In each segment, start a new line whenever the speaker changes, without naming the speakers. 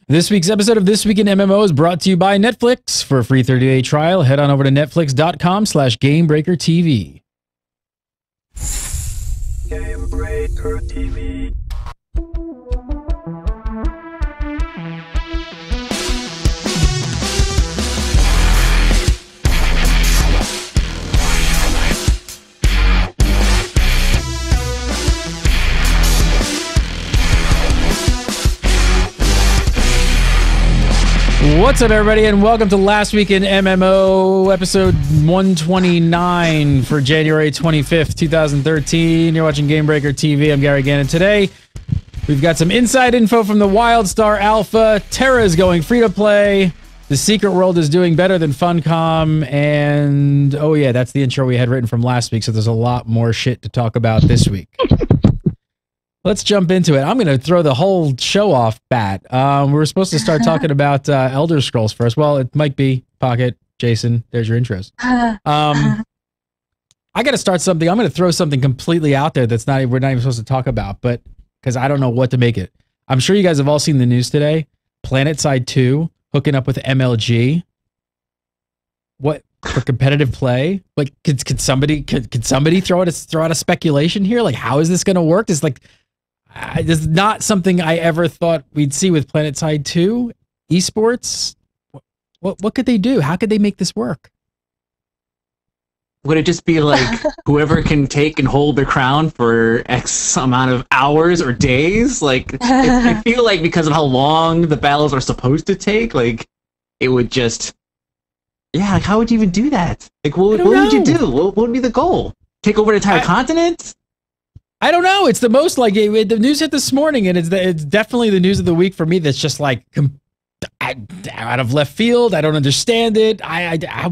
This week's episode of This Week in MMO is brought to you by Netflix. For a free 30-day trial, head on over to netflix.com/GameBreakerTV.
GameBreaker TV.
What's up, everybody, and welcome to Last Week in MMO, episode 129 for January 25th, 2013. You're watching GameBreaker TV. I'm Gary Gannon. Today, we've got some inside info from the Wildstar Alpha. TERA is going free-to-play. The Secret World is doing better than Funcom. And, oh yeah, that's the intro we had written from last week, so there's a lot more shit to talk about this week. Let's jump into it. I'm going to throw the whole show off bat. We were supposed to start talking about Elder Scrolls first. Well, it might be Pocket. Jason, there's your intros. I got to start something. I'm going to throw something completely out there that's we're not even supposed to talk about, but because I don't know what to make it. I'm sure you guys have all seen the news today. PlanetSide 2 hooking up with MLG. What for competitive play? Like, could somebody throw out a speculation here? Like, how is this going to work? It's like. This is not something I ever thought we'd see with PlanetSide 2 esports. What could they do? How could they make this work?
Would it just be like whoever can take and hold their crown for X amount of hours or days? Like, I feel like because of how long the battles are supposed to take, like, it would just... Yeah, like, how would you even do that? Like, what would you do? What would be the goal? Take over an entire continent?
I don't know. It's the most like the news hit this morning, and it's definitely the news of the week for me. That's just like out of left field. I don't understand it. How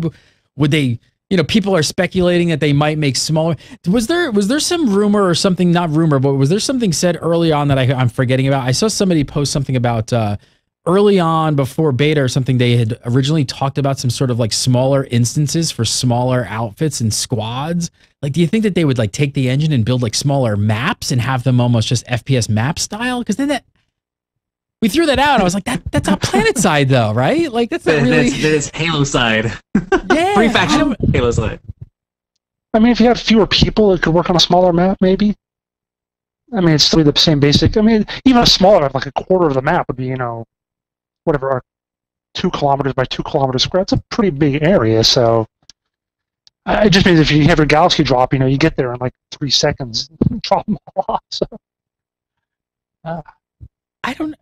would they? You know, people are speculating that they might make smaller. Was there some rumor or something? Not rumor, but was there something said early on that I'm forgetting about? I saw somebody post something about early on before beta or something. They had originally talked about some sort of like smaller instances for smaller outfits and squads. Like, do you think that they would like take the engine and build like smaller maps and have them almost just FPS map style? Because then we threw that out. I was like, that's not PlanetSide though, right? Like that's not really.
That is Halo side.
Yeah,
free faction Halo side.
I mean, if you had fewer people, it could work on a smaller map, maybe. I mean, it's still the same basic. I mean, even a smaller, like a quarter of the map would be, you know, whatever, 2 kilometers by 2 kilometers square. It's a pretty big area, so. It just means if you have your galaxy drop, you know, you get there in like 3 seconds, drop them all off. So,
I don't.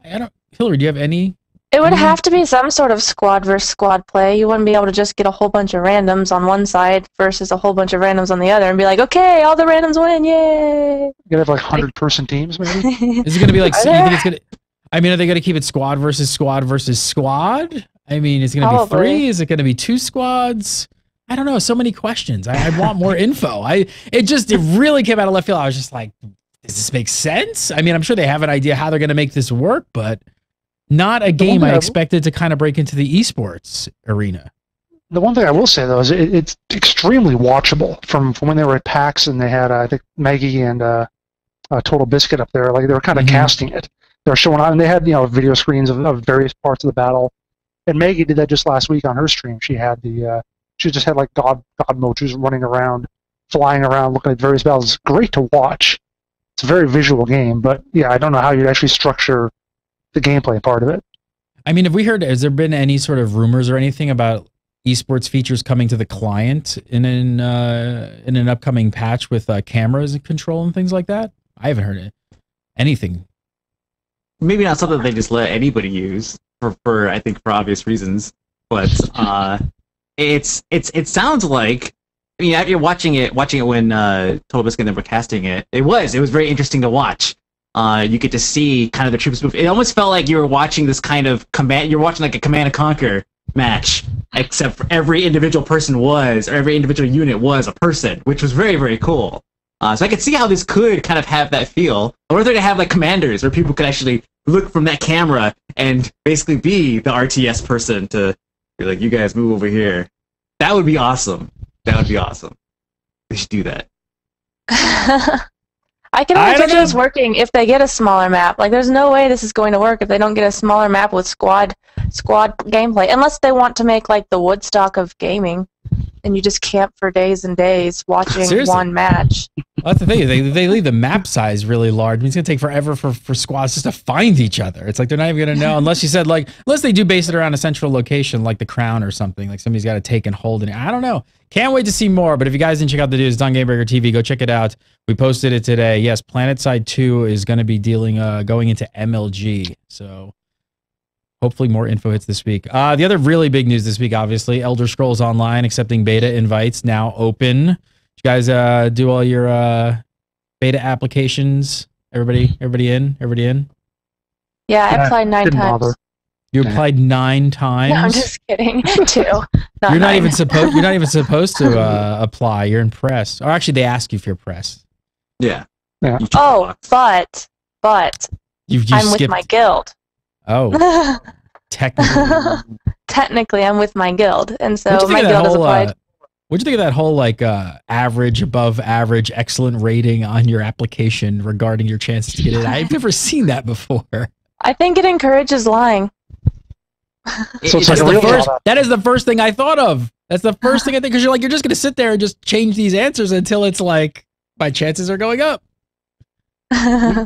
Hillary, do you have any?
It would have to be some sort of squad versus squad play. You wouldn't be able to just get a whole bunch of randoms on one side versus a whole bunch of randoms on the other and be like, okay, all the randoms win, yay!
you could have like 100-person teams, maybe.
Is it going to be like? You think it's gonna? I mean, are they going to keep it squad versus squad versus squad? I mean, is it going to be 3? Is it going to be 2 squads? I don't know. So many questions. I want more info. It really came out of left field. I was just like, does this make sense? I mean, I'm sure they have an idea how they're going to make this work, but not a game I expected to kind of break into the esports arena.
The one thing I will say, though, is it's extremely watchable from when they were at PAX and they had, I think, Maggie and Total Biscuit up there. Like, they were kind of casting it. They were showing on, and they had, you know, video screens of various parts of the battle. And Maggie did that just last week on her stream. She had she just had like God mode. She was running around, flying around, looking at various battles. It's great to watch. It's a very visual game, but yeah, I don't know how you'd actually structure the gameplay part of it.
I mean, has there been any sort of rumors or anything about esports features coming to the client in an upcoming patch with cameras and control and things like that? I haven't heard anything.
Maybe not something they just let anybody use for I think for obvious reasons, but it sounds like, I mean, after watching it when Total Biscuit and them were casting it, it was very interesting to watch. You get to see kind of the troops move. It almost felt like you were watching this kind of you're watching like a Command and Conquer match, except for every individual unit was a person, which was very, very cool. So I could see how this could kind of have that feel. Or whether they have like commanders where people could actually look from that camera and basically be the RTS person to be like, you guys move over here. That would be awesome. That would be awesome. We should do that.
I can only picture this working if they get a smaller map. Like, there's no way this is going to work if they don't get a smaller map with squad gameplay. Unless they want to make, like, the Woodstock of gaming, and you just camp for days and days watching one match.
Well, that's the thing. They leave the map size really large. I mean, it's going to take forever for squads just to find each other. It's like they're not even going to know unless you said, like, unless they do base it around a central location like the Crown or something. Like, somebody's got to take and hold it. I don't know. Can't wait to see more. But if you guys didn't check out the news, it's on GameBreaker TV. Go check it out. We posted it today. Yes, PlanetSide 2 is going to be going into MLG. So hopefully more info hits this week. The other really big news this week, obviously, Elder Scrolls Online accepting beta invites now open. Did you guys do all your beta applications? Everybody in?
Yeah, I applied 9 times.
Bother.
You applied 9 times?
No, I'm just kidding. 2.
You're not even supposed to apply. You're in press. Or actually, they ask you if you're press.
Yeah.
Oh, but
You
I'm
skipped.
with my guild.
Oh, technically.
Technically, I'm with my guild, and so
What'd you
my
think of that
guild has
whole,
applied.
What'd you think of that whole like average, above average, excellent rating on your application regarding your chances to get it? I've never seen that before.
I think it encourages lying.
That is the first thing I thought of. That's the first thing I think, because you're just going to sit there and just change these answers until it's like my chances are going up.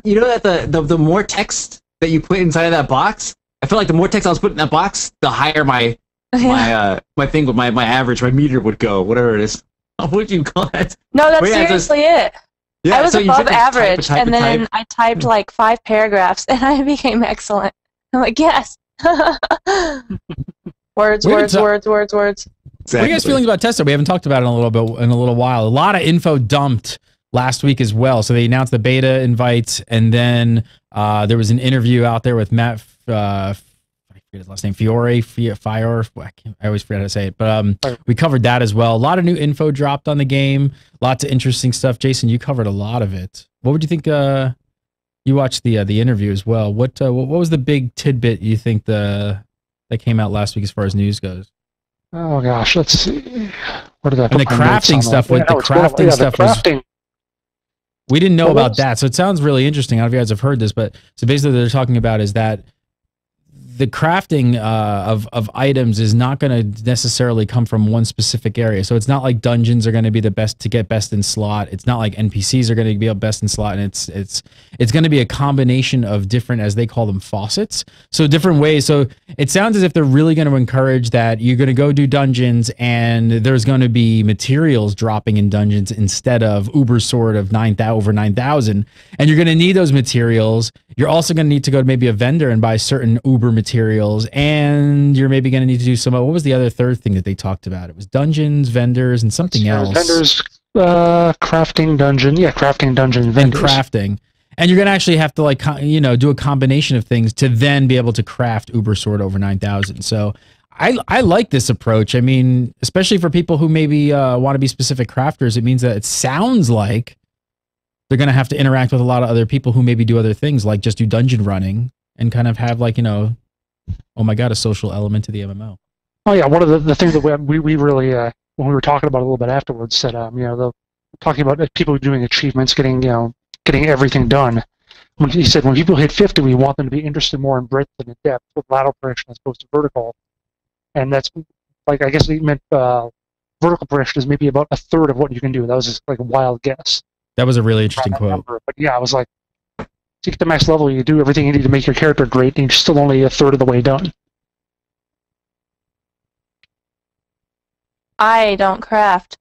You know that the more text that you put inside of that box, I feel like the more text I was putting in that box, the higher my thing with my average, my meter would go, whatever it is. What would you call it?
No, that's seriously it.
Yeah,
I was
so
above average, and then I typed like 5 paragraphs, and I became excellent. I'm like, yes. words.
Exactly.
What are
you guys feeling about TESO? We haven't talked about it in a little while. A lot of info dumped last week as well. So they announced the beta invites, and then there was an interview out there with Matt. I forget his last name. Fiore. I always forget how to say it. But we covered that as well. A lot of new info dropped on the game. Lots of interesting stuff. Jason, you covered a lot of it. What would you think? You watched the interview as well. What was the big tidbit you think that came out last week as far as news goes?
Oh gosh, let's see. What did I put?
And the crafting stuff we didn't know about that, so it sounds really interesting. I don't know if you guys have heard this, but so basically what they're talking about is that the crafting of items is not going to necessarily come from one specific area. So it's not like dungeons are going to be the best to get best in slot. It's not like NPCs are going to be best in slot, and it's going to be a combination of different, as they call them, faucets. So different ways. So it sounds as if they're really going to encourage that you're going to go do dungeons, and there's going to be materials dropping in dungeons instead of Uber Sword of over 9,000, and you're going to need those materials. You're also going to need to go to maybe a vendor and buy certain Uber materials, and you're maybe going to need to do some. What was the other third thing that they talked about? It was dungeons, vendors, and something else.
Vendors, crafting dungeon, crafting dungeon, vendors.
And crafting, and you're going to actually have to do a combination of things to then be able to craft Uber Sword over 9,000. So I like this approach. I mean, especially for people who maybe want to be specific crafters, it means that it sounds like they're going to have to interact with a lot of other people who maybe do other things, like just do dungeon running and kind of have oh my God, a social element to the MMO.
Oh yeah, one of the things that we really, when we were talking about it a little bit afterwards, said, talking about people doing achievements, getting everything done. He said when people hit 50, we want them to be interested more in breadth than in depth with lateral progression as opposed to vertical. And that's, I guess he meant vertical progression is maybe about a third of what you can do. That was just like a wild guess.
That was a really interesting quote.
But yeah, I was like, to get the max level, you do everything you need to make your character great, and you're still only a third of the way done.
I don't craft.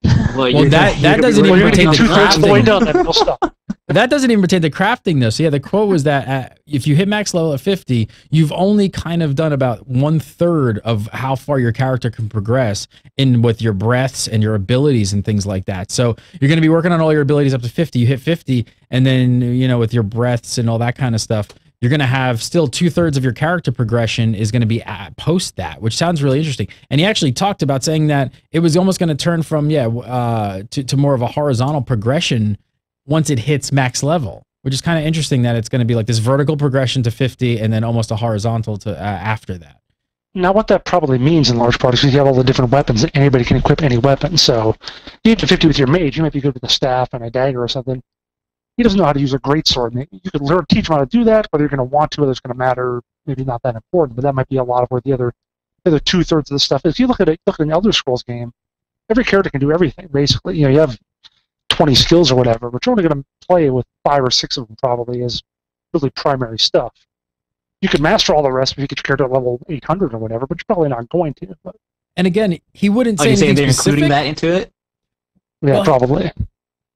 Well, that doesn't even pertain to crafting. That doesn't even pertain to crafting, though. So yeah, the quote was that if you hit max level at 50, you've only kind of done about 1/3 of how far your character can progress with your breaths and your abilities and things like that. So you're going to be working on all your abilities up to 50. You hit 50, and then with your breaths and all that kind of stuff, you're going to have still 2/3 of your character progression is going to be post that, which sounds really interesting. And he actually talked about saying that it was almost going to turn from to more of a horizontal progression once it hits max level, which is kind of interesting that it's going to be like this vertical progression to 50 and then almost a horizontal to after that.
Now, what that probably means in large part is you have all the different weapons, and anybody can equip any weapon. So, you have to 50 with your mage. You might be good with a staff and a dagger or something. He doesn't know how to use a greatsword. You could teach him how to do that, whether you're going to want to, whether it's going to matter. Maybe not that important, but that might be a lot of where the other 2/3 of the stuff is. If you look at an Elder Scrolls game, every character can do everything basically. You have 20 skills or whatever, but you're only going to play with 5 or 6 of them probably as really primary stuff. You could master all the rest if you get your character at level 800 or whatever, but you're probably not going to. But.
And again, he wouldn't say anything
they're
specific.
including that into it?
Yeah, well, probably.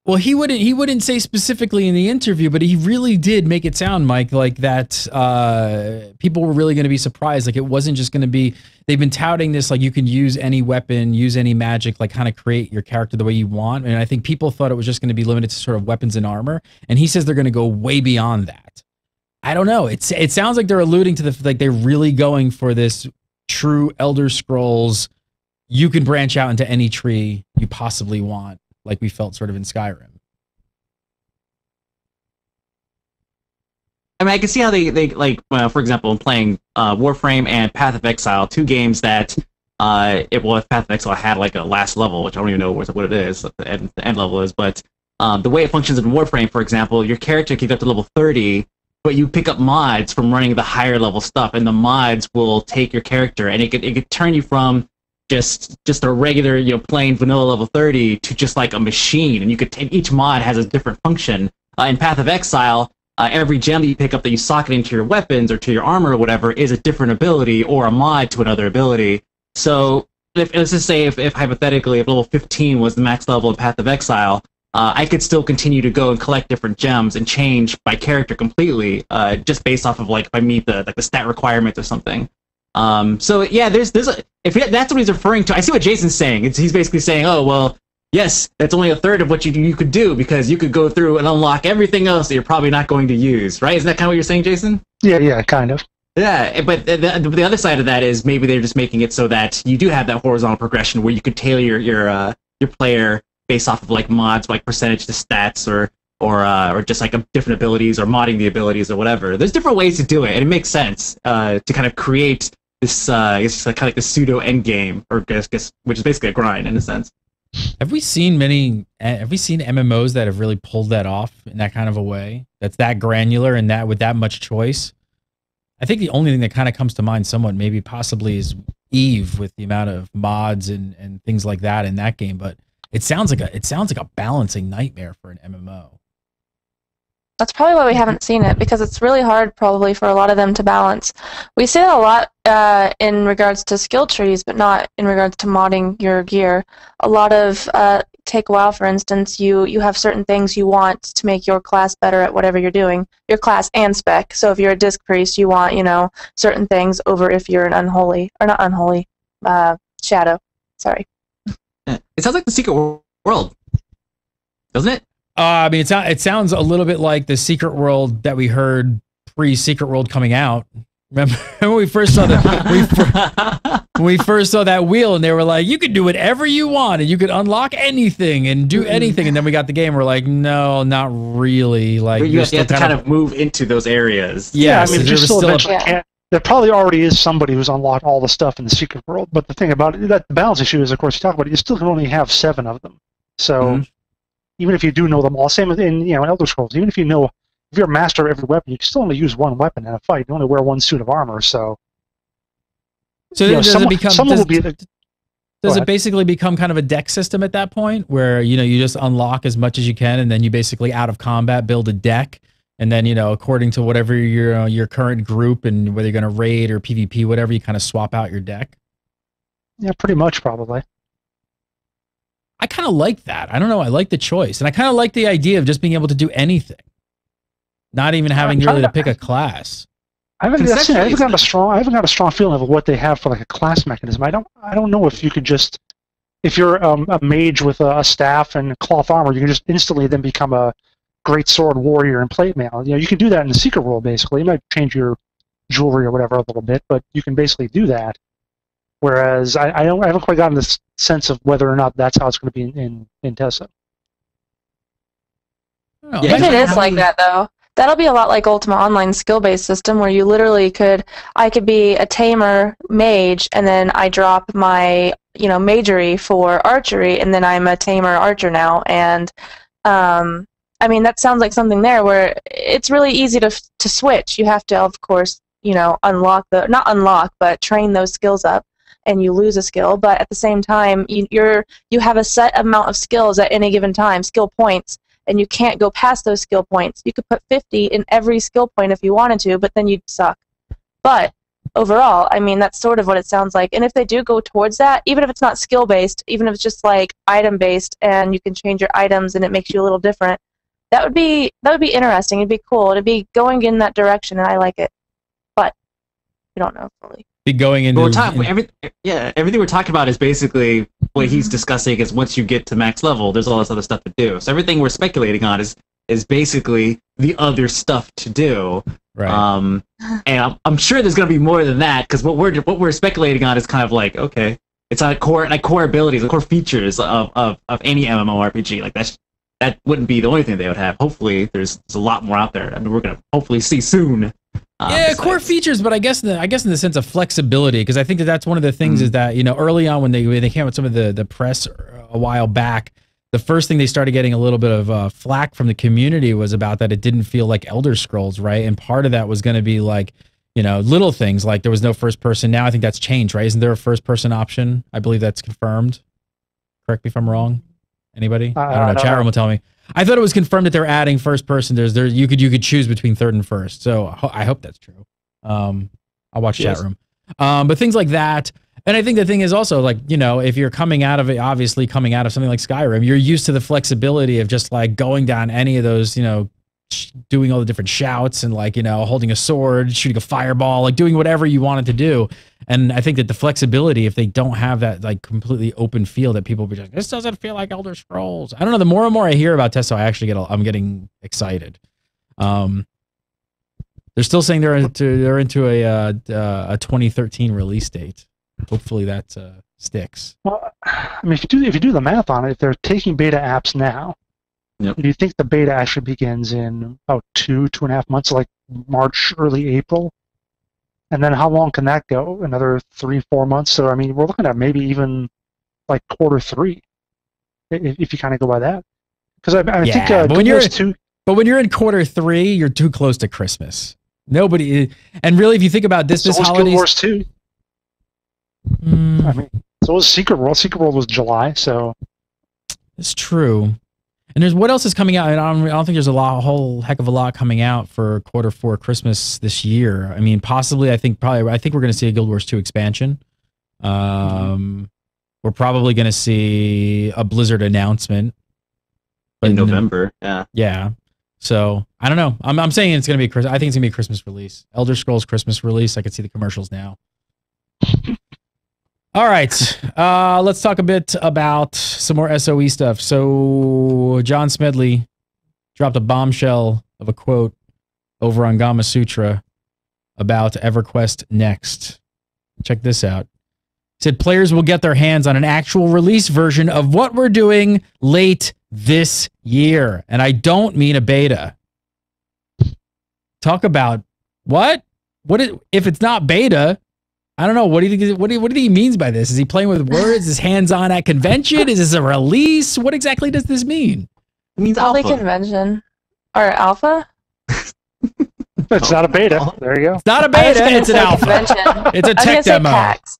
Well, he wouldn't say specifically in the interview, but he really did make it sound, Mike, like that people were really going to be surprised. Like it wasn't just going to be, they've been touting this, like you can use any weapon, use any magic, like kind of create your character the way you want. And I think people thought it was just going to be limited to sort of weapons and armor. And he says they're going to go way beyond that. I don't know. It sounds like they're alluding to like they're really going for this true Elder Scrolls. You can branch out into any tree you possibly want, like we felt sort of in Skyrim.
I mean, I can see how they like, for example, playing Warframe and Path of Exile, 2 games that, if Path of Exile had like a last level, which I don't even know what it is, what the end level is, but the way it functions in Warframe, for example, your character can get up to level 30, but you pick up mods from running the higher level stuff, and the mods will take your character, and it could turn you from just a regular, plain vanilla level 30 to just like a machine, and you could take, each mod has a different function. In Path of Exile, every gem that you pick up that you socket into your weapons or to your armor or whatever is a different ability or a mod to another ability. So let's just say if hypothetically if level 15 was the max level of Path of Exile, I could still continue to go and collect different gems and change my character completely, just based off of like if I meet the stat requirements or something. So yeah, there's if that's what he's referring to. I see what Jason's saying. He's basically saying, oh well, yes, that's only a third of what you could do because you could go through and unlock everything else that you're probably not going to use, right? Isn't that kind of what you're saying, Jason?
Yeah, kind of.
Yeah, but the other side of that is maybe they're just making it so that you do have that horizontal progression where you could tailor your player based off of like mods, like percentage to stats, or just like different abilities, or modding the abilities, or whatever. There's different ways to do it, and it makes sense to kind of create this, it's like kind of like the pseudo end game, or guess which is basically a grind in a sense.
Have we seen MMOs that have really pulled that off in that kind of a way? That's that granular and that with that much choice? I think the only thing that kind of comes to mind somewhat maybe possibly is Eve with the amount of mods and things like that in that game, but it sounds like a balancing nightmare for an MMO.
That's probably why we haven't seen it, because it's really hard probably for a lot of them to balance. We see that a lot in regards to skill trees, but not in regards to modding your gear. A lot of, take WoW for instance, you have certain things you want to make your class better at whatever you're doing, your class and spec. So if you're a disc priest, you want, certain things over if you're an unholy, or not unholy, shadow. Sorry.
It sounds like the Secret World, doesn't it?
I mean, it sounds a little bit like the Secret World that we heard pre-Secret World coming out. Remember when we first saw we first saw that wheel, and they were like, you could do whatever you want, and you could unlock anything and do anything. And then we got the game, and we're like, no, not really. Like
you have to kind of move into those areas.
Yeah, I mean, you still eventually can't. There probably already is somebody who's unlocked all the stuff in the Secret World. But the thing about it, that the balance issue is, of course, you talk about it, you still can only have 7 of them. So even if you do know them all, same in Elder Scrolls, even if you're a master of every weapon, you can still only use one weapon in a fight. You only wear one suit of armor, so.
So does it basically become kind of a deck system at that point, where you just unlock as much as you can, and then you basically out of combat build a deck, and then according to whatever your current group and whether you're going to raid or PvP, whatever, you kind of swap out your deck?
Yeah, pretty much probably.
I kind of like that. I don't know. I like the choice, and I kind of like the idea of just being able to do anything, not even having really to pick a class.
I haven't got a strong feeling of what they have for like a class mechanism. I don't know if you could just, if you're a mage with a staff and cloth armor, you can just instantly then become a great sword warrior and plate mail. You can do that in the Secret World basically. You might change your jewelry or whatever a little bit, but you can basically do that. Whereas I haven't quite gotten this sense of whether or not that's how it's going to be in TESO.
Maybe it is like that though. That'll be a lot like Ultima Online skill-based system where you literally I could be a tamer mage and then I drop my, magery for archery and then I'm a tamer archer now. And, I mean, that sounds like something there where it's really easy to switch. You have to, of course, not unlock, but train those skills up and you lose a skill. But at the same time, you have a set amount of skills at any given time, skill points, and you can't go past those skill points. You could put 50 in every skill point if you wanted to, but then you'd suck. But overall, I mean, that's sort of what it sounds like. And if they do go towards that, even if it's not skill-based, even if it's just like item-based and you can change your items and it makes you a little different, that would be interesting. It'd be cool. It'd be going in that direction, and I like it. But we don't know fully.
Be going into
everything we're talking about is basically what he's discussing is once you get to max level, there's all this other stuff to do. So everything we're speculating on is basically the other stuff to do.
Right.
And I'm sure there's going to be more than that because what we're speculating on is kind of like, okay, it's on core abilities, the core features of any MMORPG. Like that wouldn't be the only thing they would have. Hopefully, there's a lot more out there. I mean, we're going to hopefully see soon.
Core features, but I guess in the sense of flexibility, because I think that's one of the things is that early on when they came with some of the press a while back, the first thing they started getting a little bit of flack from the community was about that it didn't feel like Elder Scrolls, right? And part of that was going to be like little things like there was no first person. Now I think that's changed, right? Isn't there a first person option? I believe that's confirmed. Correct me if I'm wrong. Anybody? I don't know. Chat room will tell me. I thought it was confirmed that they're adding first person. You could choose between third and first. So I hope that's true. I'll watch chat room. But things like that. And I think the thing is also like, if you're coming out of it, obviously coming out of something like Skyrim, you're used to the flexibility of just like going down any of those, doing all the different shouts and like, holding a sword, shooting a fireball, like doing whatever you wanted to do. And I think that the flexibility, if they don't have that like completely open feel that people will be like, this doesn't feel like Elder Scrolls. I don't know. The more and more I hear about TESO, I'm getting excited. They're still saying they're into a 2013 release date. Hopefully that sticks.
Well, I mean, if you do the math on it, if they're taking beta apps now, do you think the beta actually begins in about 2.5 months, like March, early April? And then how long can that go? Another 3-4 months? So, I mean, we're looking at maybe even like Q3, if you kind of go by that. Because I think
but when you're in Q3, you're too close to Christmas. Nobody, and really, if you think about this holidays,
Guild Wars 2. I mean, so was Secret World. Secret World was July, so
it's true. And there's what else is coming out? I don't think there's a whole heck of a lot coming out for Q4 Christmas this year. I mean, possibly. I think we're going to see a Guild Wars 2 expansion. We're probably going to see a Blizzard announcement
in November. Yeah.
Yeah. So I don't know. I'm saying it's going to be. I think it's going to be a Christmas release. Elder Scrolls Christmas release. I could see the commercials now. All right, let's talk a bit about some more SOE stuff. So John Smedley dropped a bombshell of a quote over on Gama Sutra about EverQuest Next. Check this out. It said players will get their hands on an actual release version of what we're doing late this year. And I don't mean a beta. Talk about what? If it's not beta? I don't know. What do you think? What do you think he means by this? Is he playing with words? Is hands-on at convention? Is this a release? What exactly does this mean?
It means
probably
alpha.
Convention or alpha.
It's not a beta. There you go.
It's not a beta. It's an alpha.
Convention.
It's a tech demo.
PAX.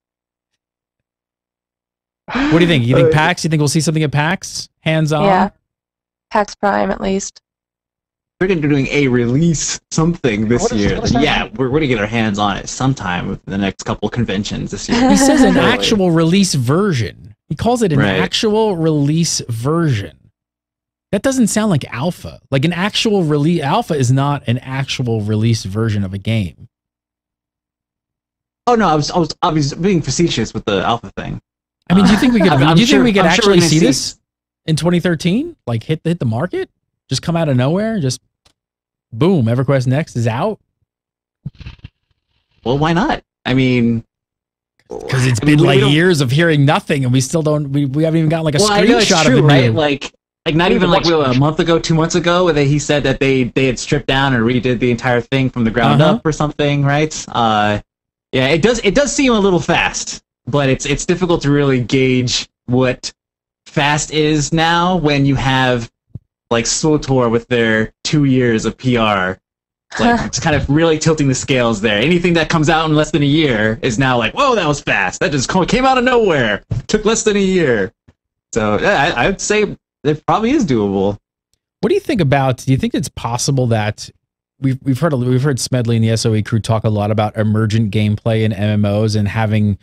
What do you think? You think PAX? You think we'll see something at PAX? Hands-on?
Yeah. PAX Prime at least.
We're going to be doing a release something this year.
What is that?
Yeah, we're going to get our hands on it sometime within the next couple conventions this year.
He says an actual release version. He calls it an
Right.
actual release version. That doesn't sound like alpha. Like an actual release. Alpha is not an actual release version of a game.
Oh no, I was being facetious with the alpha thing.
I mean, do you think we could?
I'm
do you
sure-
think we could
I'm sure
actually
we're gonna
see
see-
this in 2013? Like hit the market? Just come out of nowhere? Just boom! EverQuest Next is out.
Well, why not? I mean,
Because it's
I mean,
been
we
like
don't-
years of hearing nothing, and we still don't. We haven't even got like a
well, I know it's
screenshot
true,
of the
right?
new.
Like Like not even like a month ago, 2 months ago, where he said that they had stripped down and redid the entire thing from the ground up or something, right? Yeah, it does seem a little fast, but it's difficult to really gauge what fast is now when you have like SWTOR with their 2 years of PR. Like it's kind of really tilting the scales there. Anything that comes out in less than a year is now like, whoa, that was fast. That just came out of nowhere. Took less than a year. So yeah, I'd say it probably is doable.
What do you think about? Do you think it's possible that we've heard Smedley and the SOE crew talk a lot about emergent gameplay in MMOs and having?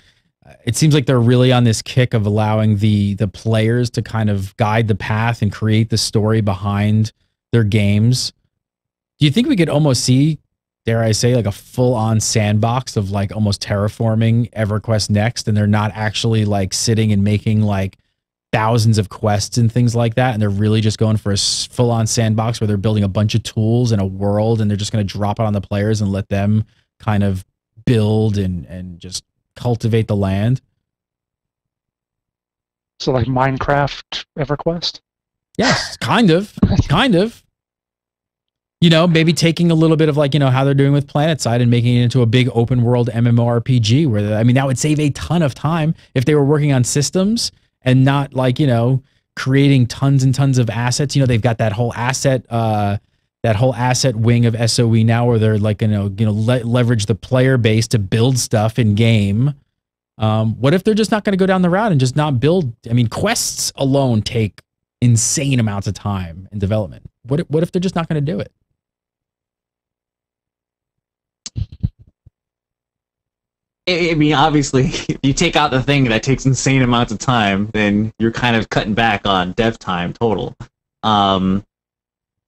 It seems like they're really on this kick of allowing the players to kind of guide the path and create the story behind their games. Do you think we could almost see, dare I say, like a full-on sandbox of like almost terraforming EverQuest Next, and they're not actually like sitting and making like thousands of quests and things like that, and they're really just going for a full-on sandbox where they're building a bunch of tools and a world, and they're just going to drop it on the players and let them kind of build and just cultivate the land?
So like Minecraft EverQuest?
Yes, kind of. You know, maybe taking a little bit of like, you know, how they're doing with PlanetSide and making it into a big open world MMORPG where, I mean, that would save a ton of time if they were working on systems and not like, you know, creating tons and tons of assets. You know, they've got that whole asset wing of SOE now where they're like, leverage the player base to build stuff in game. What if they're just not going to go down the route and just not build? I mean, quests alone take insane amounts of time in development. What if they're just not going to do it?
I mean, obviously, if you take out the thing that takes insane amounts of time, then you're kind of cutting back on dev time total. God,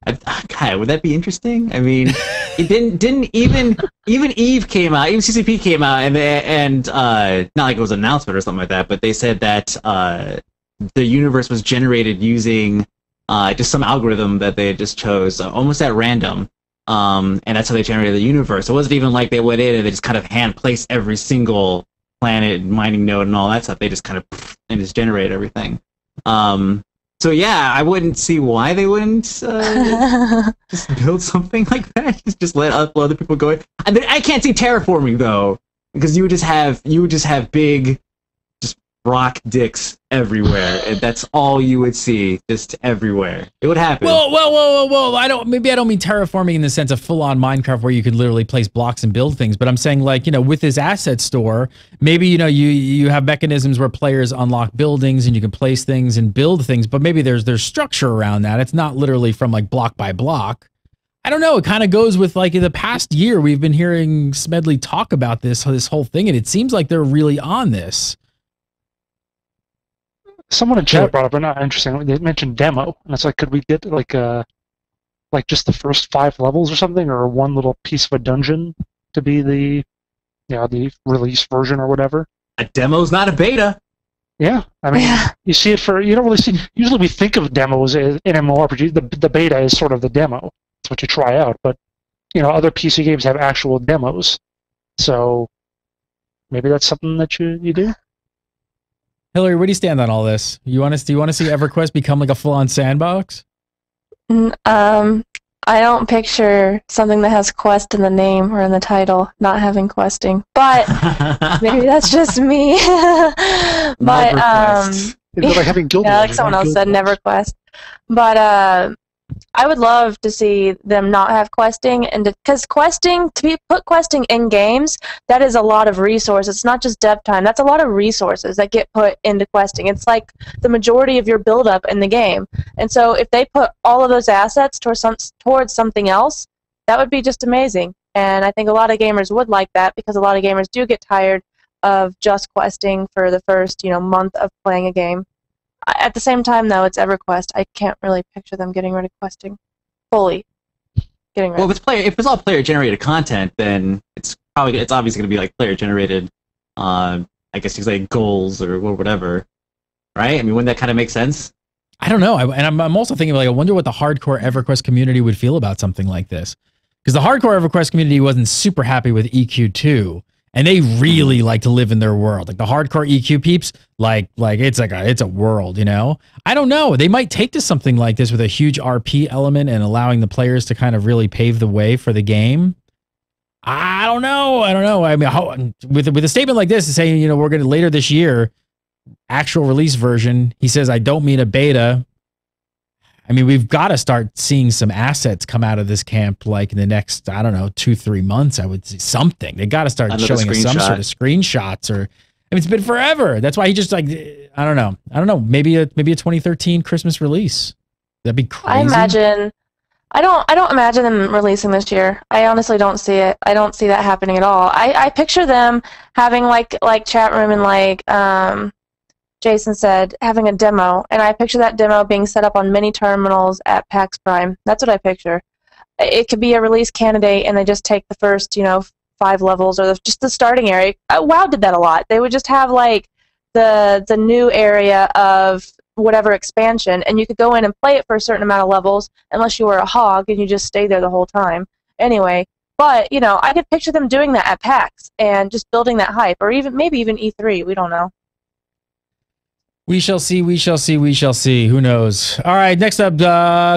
would that be interesting? I mean, it didn't even Eve came out, even CCP came out, and not like it was an announcement or something like that, but they said that the universe was generated using just some algorithm that they just chose, almost at random. And that's how they generated the universe. It wasn't even like they went in and they just kind of hand placed every single planet, mining node, and all that stuff. They just kind of and just generate everything. So yeah, I wouldn't see why they wouldn't just build something like that. Just let other people go in. I can't see terraforming though, because you would just have big, just rock dicks everywhere, and that's all you would see, just everywhere. It would happen.
Whoa! Maybe I don't mean terraforming in the sense of full-on Minecraft where you could literally place blocks and build things, but I'm saying like, you know, with this asset store, maybe, you know, you have mechanisms where players unlock buildings and you can place things and build things, but maybe there's structure around that. It's not literally from like block by block. I don't know. It kind of goes with like in the past year, we've been hearing Smedley talk about this whole thing, and it seems like they're really on this.
Someone in chat brought up an interesting. They mentioned demo, and it's like, could we get like just the first 5 levels or something, or one little piece of a dungeon to be the release version or whatever?
A demo's not a beta.
Yeah, I mean, you see it you don't really see. Usually, we think of demos in MMORPG. The beta is sort of the demo. It's what you try out, but you know, other PC games have actual demos. So maybe that's something that you do.
Hillary, where do you stand on all this? Do you want to see EverQuest become like a full-on sandbox?
I don't picture something that has quest in the name or in the title not having questing, but maybe that's just me. But
like having guild
yeah, like someone else said, never quest. But I would love to see them not have questing, and because questing, put questing in games, that is a lot of resources. It's not just dev time. That's a lot of resources that get put into questing. It's like the majority of your build-up in the game. And so if they put all of those assets towards something else, that would be just amazing. And I think a lot of gamers would like that, because a lot of gamers do get tired of just questing for the first, month of playing a game. At the same time, though, it's EverQuest. I can't really picture them getting rid of questing fully.
Well, if it's all player-generated content, then it's obviously going to be like player-generated. I guess you could say goals or whatever, right? I mean, wouldn't that kind of make sense?
I don't know. I'm also thinking like, I wonder what the hardcore EverQuest community would feel about something like this, because the hardcore EverQuest community wasn't super happy with EQ2. and they really like to live in their world. Like the hardcore EQ peeps, like it's a world, you know. I don't know. They might take to something like this with a huge RP element and allowing the players to kind of really pave the way for the game. I don't know. I mean, with a statement like this, saying, you know, we're going to later this year, actual release version. He says, I don't mean a beta. I mean, we've got to start seeing some assets come out of this camp, like in the next, I don't know, 2-3 months. I would say something. They got to start showing us some sort of screenshots, or I mean, it's been forever. That's why he just like, I don't know. Maybe a 2013 Christmas release. That'd be crazy.
I don't imagine them releasing this year. I honestly don't see it. I don't see that happening at all. I picture them having like chat room and like Jason said, having a demo, and I picture that demo being set up on mini terminals at PAX Prime. That's what I picture. It could be a release candidate, and they just take the first, 5 levels or just the starting area. WoW did that a lot. They would just have like the new area of whatever expansion, and you could go in and play it for a certain amount of levels, unless you were a hog and you just stay there the whole time. Anyway, but I could picture them doing that at PAX and just building that hype, or maybe even E3. We don't know.
We shall see. Who knows? All right, next up,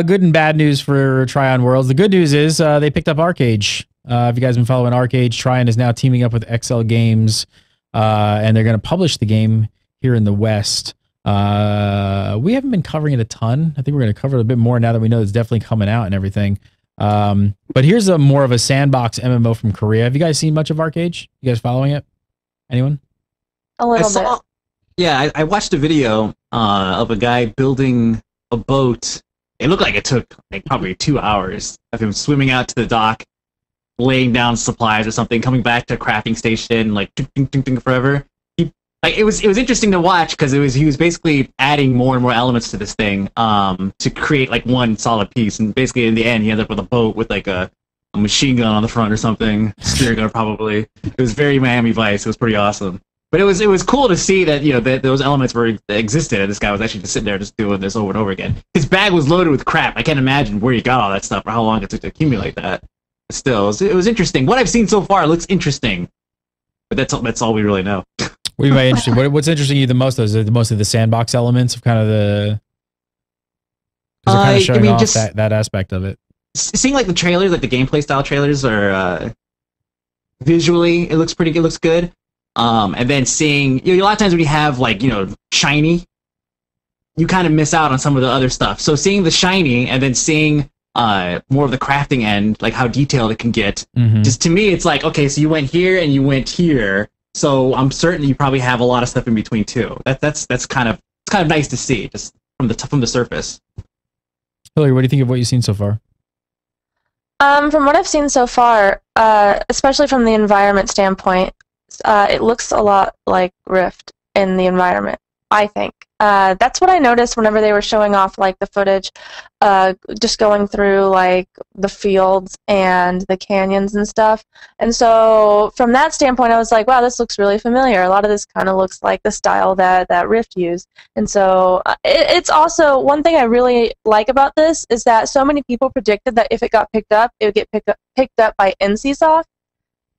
good and bad news for Trion Worlds. The good news is they picked up Arche. If you guys have been following Arche, Trion is now teaming up with XL Games, and they're going to publish the game here in the West. We haven't been covering it a ton. I think we're going to cover it a bit more now that we know it's definitely coming out and everything. But here's more of a sandbox MMO from Korea. Have you guys seen much of Arche? You guys following it? Anyone?
A little bit.
Yeah, I watched a video of a guy building a boat. It looked like it took probably 2 hours of him swimming out to the dock, laying down supplies or something, coming back to a crafting station, like forever. It was interesting to watch because he was basically adding more and more elements to this thing to create like one solid piece, and basically in the end he ended up with a boat with like a machine gun on the front or something, spear gun probably. It was very Miami Vice. It was pretty awesome. But it was cool to see that that those elements existed, and this guy was actually just sitting there just doing this over and over again. His bag was loaded with crap. I can't imagine where he got all that stuff or how long it took to accumulate that. But still, it was interesting. What I've seen so far looks interesting, but that's all we really know.
What do you find interesting? What's interesting you the most? Is it mostly the sandbox elements of kind of the? Because they're kind of showing off just that aspect of it.
Seeing like the trailers, like the gameplay style trailers, are visually it looks good. And then seeing, a lot of times when you have like, shiny, you kind of miss out on some of the other stuff. So seeing the shiny and then seeing more of the crafting end, like how detailed it can get, just to me, it's like, okay, so you went here and you went here, so I'm certain you probably have a lot of stuff in between too. That's kind of nice to see just from the surface.
Hillary, what do you think of what you've seen so far?
From what I've seen so far, especially from the environment standpoint, it looks a lot like Rift in the environment, I think. That's what I noticed whenever they were showing off like the footage, just going through like the fields and the canyons and stuff. And so from that standpoint, I was like, wow, this looks really familiar. A lot of this kind of looks like the style that Rift used. And so it's also, one thing I really like about this is that so many people predicted that if it got picked up, it would get picked up by NCSoft.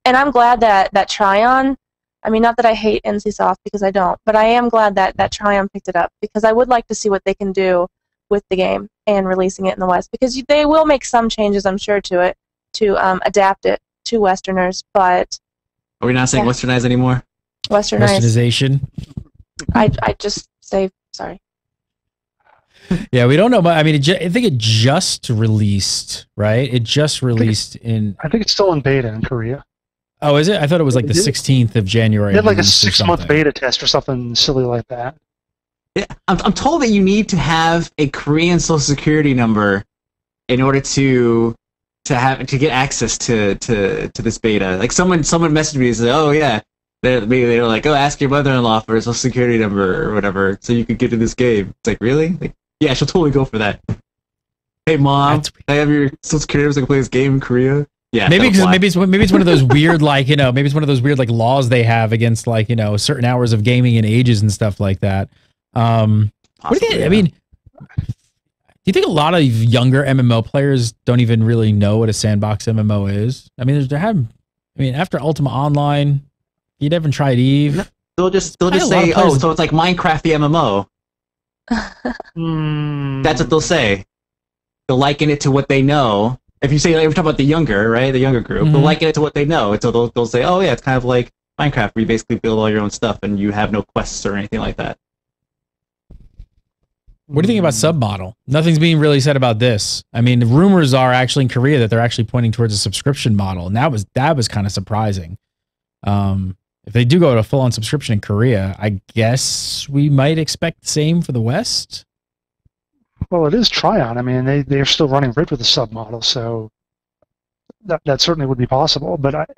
And I'm glad that Trion, I mean, not that I hate NCSoft because I don't, but I am glad that Trion picked it up because I would like to see what they can do with the game and releasing it in the West, because they will make some changes, I'm sure, to it to adapt it to Westerners. But
are we not saying Westernize anymore?
Westernization.
I just say sorry.
Yeah, we don't know, but I mean, I think it just released, right? It just released in.
I think it's still in beta in Korea.
Oh, is it? I thought it was like the 16th of January.
They had like a 6-month beta test or something silly like that.
Yeah, I'm told that you need to have a Korean social security number in order to get access to this beta. Like someone messaged me and said, "Oh yeah," they were like, "Oh, ask your mother-in-law for a social security number or whatever, so you could get to this game." It's like, really? Like, yeah, she'll totally go for that. Hey mom, can I have your social security number so I can play this game in Korea? Yeah,
maybe it's one of those weird maybe it's one of those weird laws they have against certain hours of gaming and ages and stuff like that. What do you think? I mean, do you think a lot of younger MMO players don't even really know what a sandbox MMO is? I mean, after Ultima Online, You haven't tried Eve?
No, they'll just
Probably a lot
say,
of players-
oh, so it's like Minecraft the MMO. That's what they'll say. They'll liken it to what they know. If you say, like, we're talking about the younger, right? The younger group, they'll liken it to what they know. And so they'll say, oh yeah, it's kind of like Minecraft, where you basically build all your own stuff and you have no quests or anything like that.
What do you think about submodel? Nothing's being really said about this. I mean, the rumors are actually in Korea that they're actually pointing towards a subscription model, and that was kind of surprising. If they do go to full-on subscription in Korea, I guess we might expect the same for the West.
Well, it is Trion. I mean, they're still running Rid with a submodel, so that certainly would be possible. But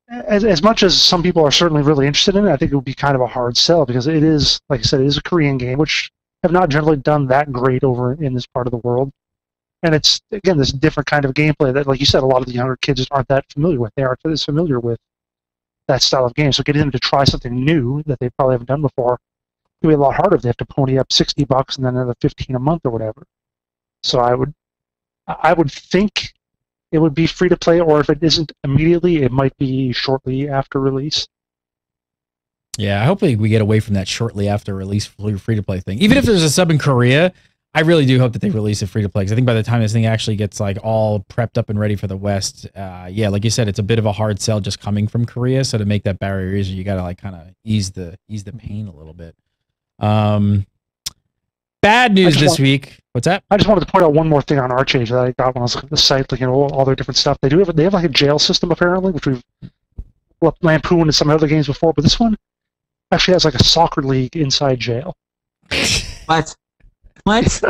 as much as some people are certainly really interested in it, I think it would be kind of a hard sell because it is, like I said, it is a Korean game, which have not generally done that great over in this part of the world. And it's, again, this different kind of gameplay that, like you said, a lot of the younger kids just aren't that familiar with. They aren't as familiar with that style of game. So getting them to try something new that they probably haven't done before will be a lot harder if they have to pony up $60 and then another $15 a month or whatever. So I would think it would be free to play, or if it isn't immediately, it might be shortly after release.
Yeah, hopefully we get away from that shortly after release free to play thing. Even if there's a sub in Korea, I really do hope that they release it free to play, because I think by the time this thing actually gets like all prepped up and ready for the West, yeah, like you said, it's a bit of a hard sell just coming from Korea. So to make that barrier easier, you got to like kind of ease the pain a little bit. Bad news this week. What's that?
I just wanted to point out one more thing on Arche that I got when I was looking at the site, like, you know, all their different stuff. They have like a jail system apparently, which we've lampooned in some other games before, but this one actually has like a soccer league inside jail.
What? What?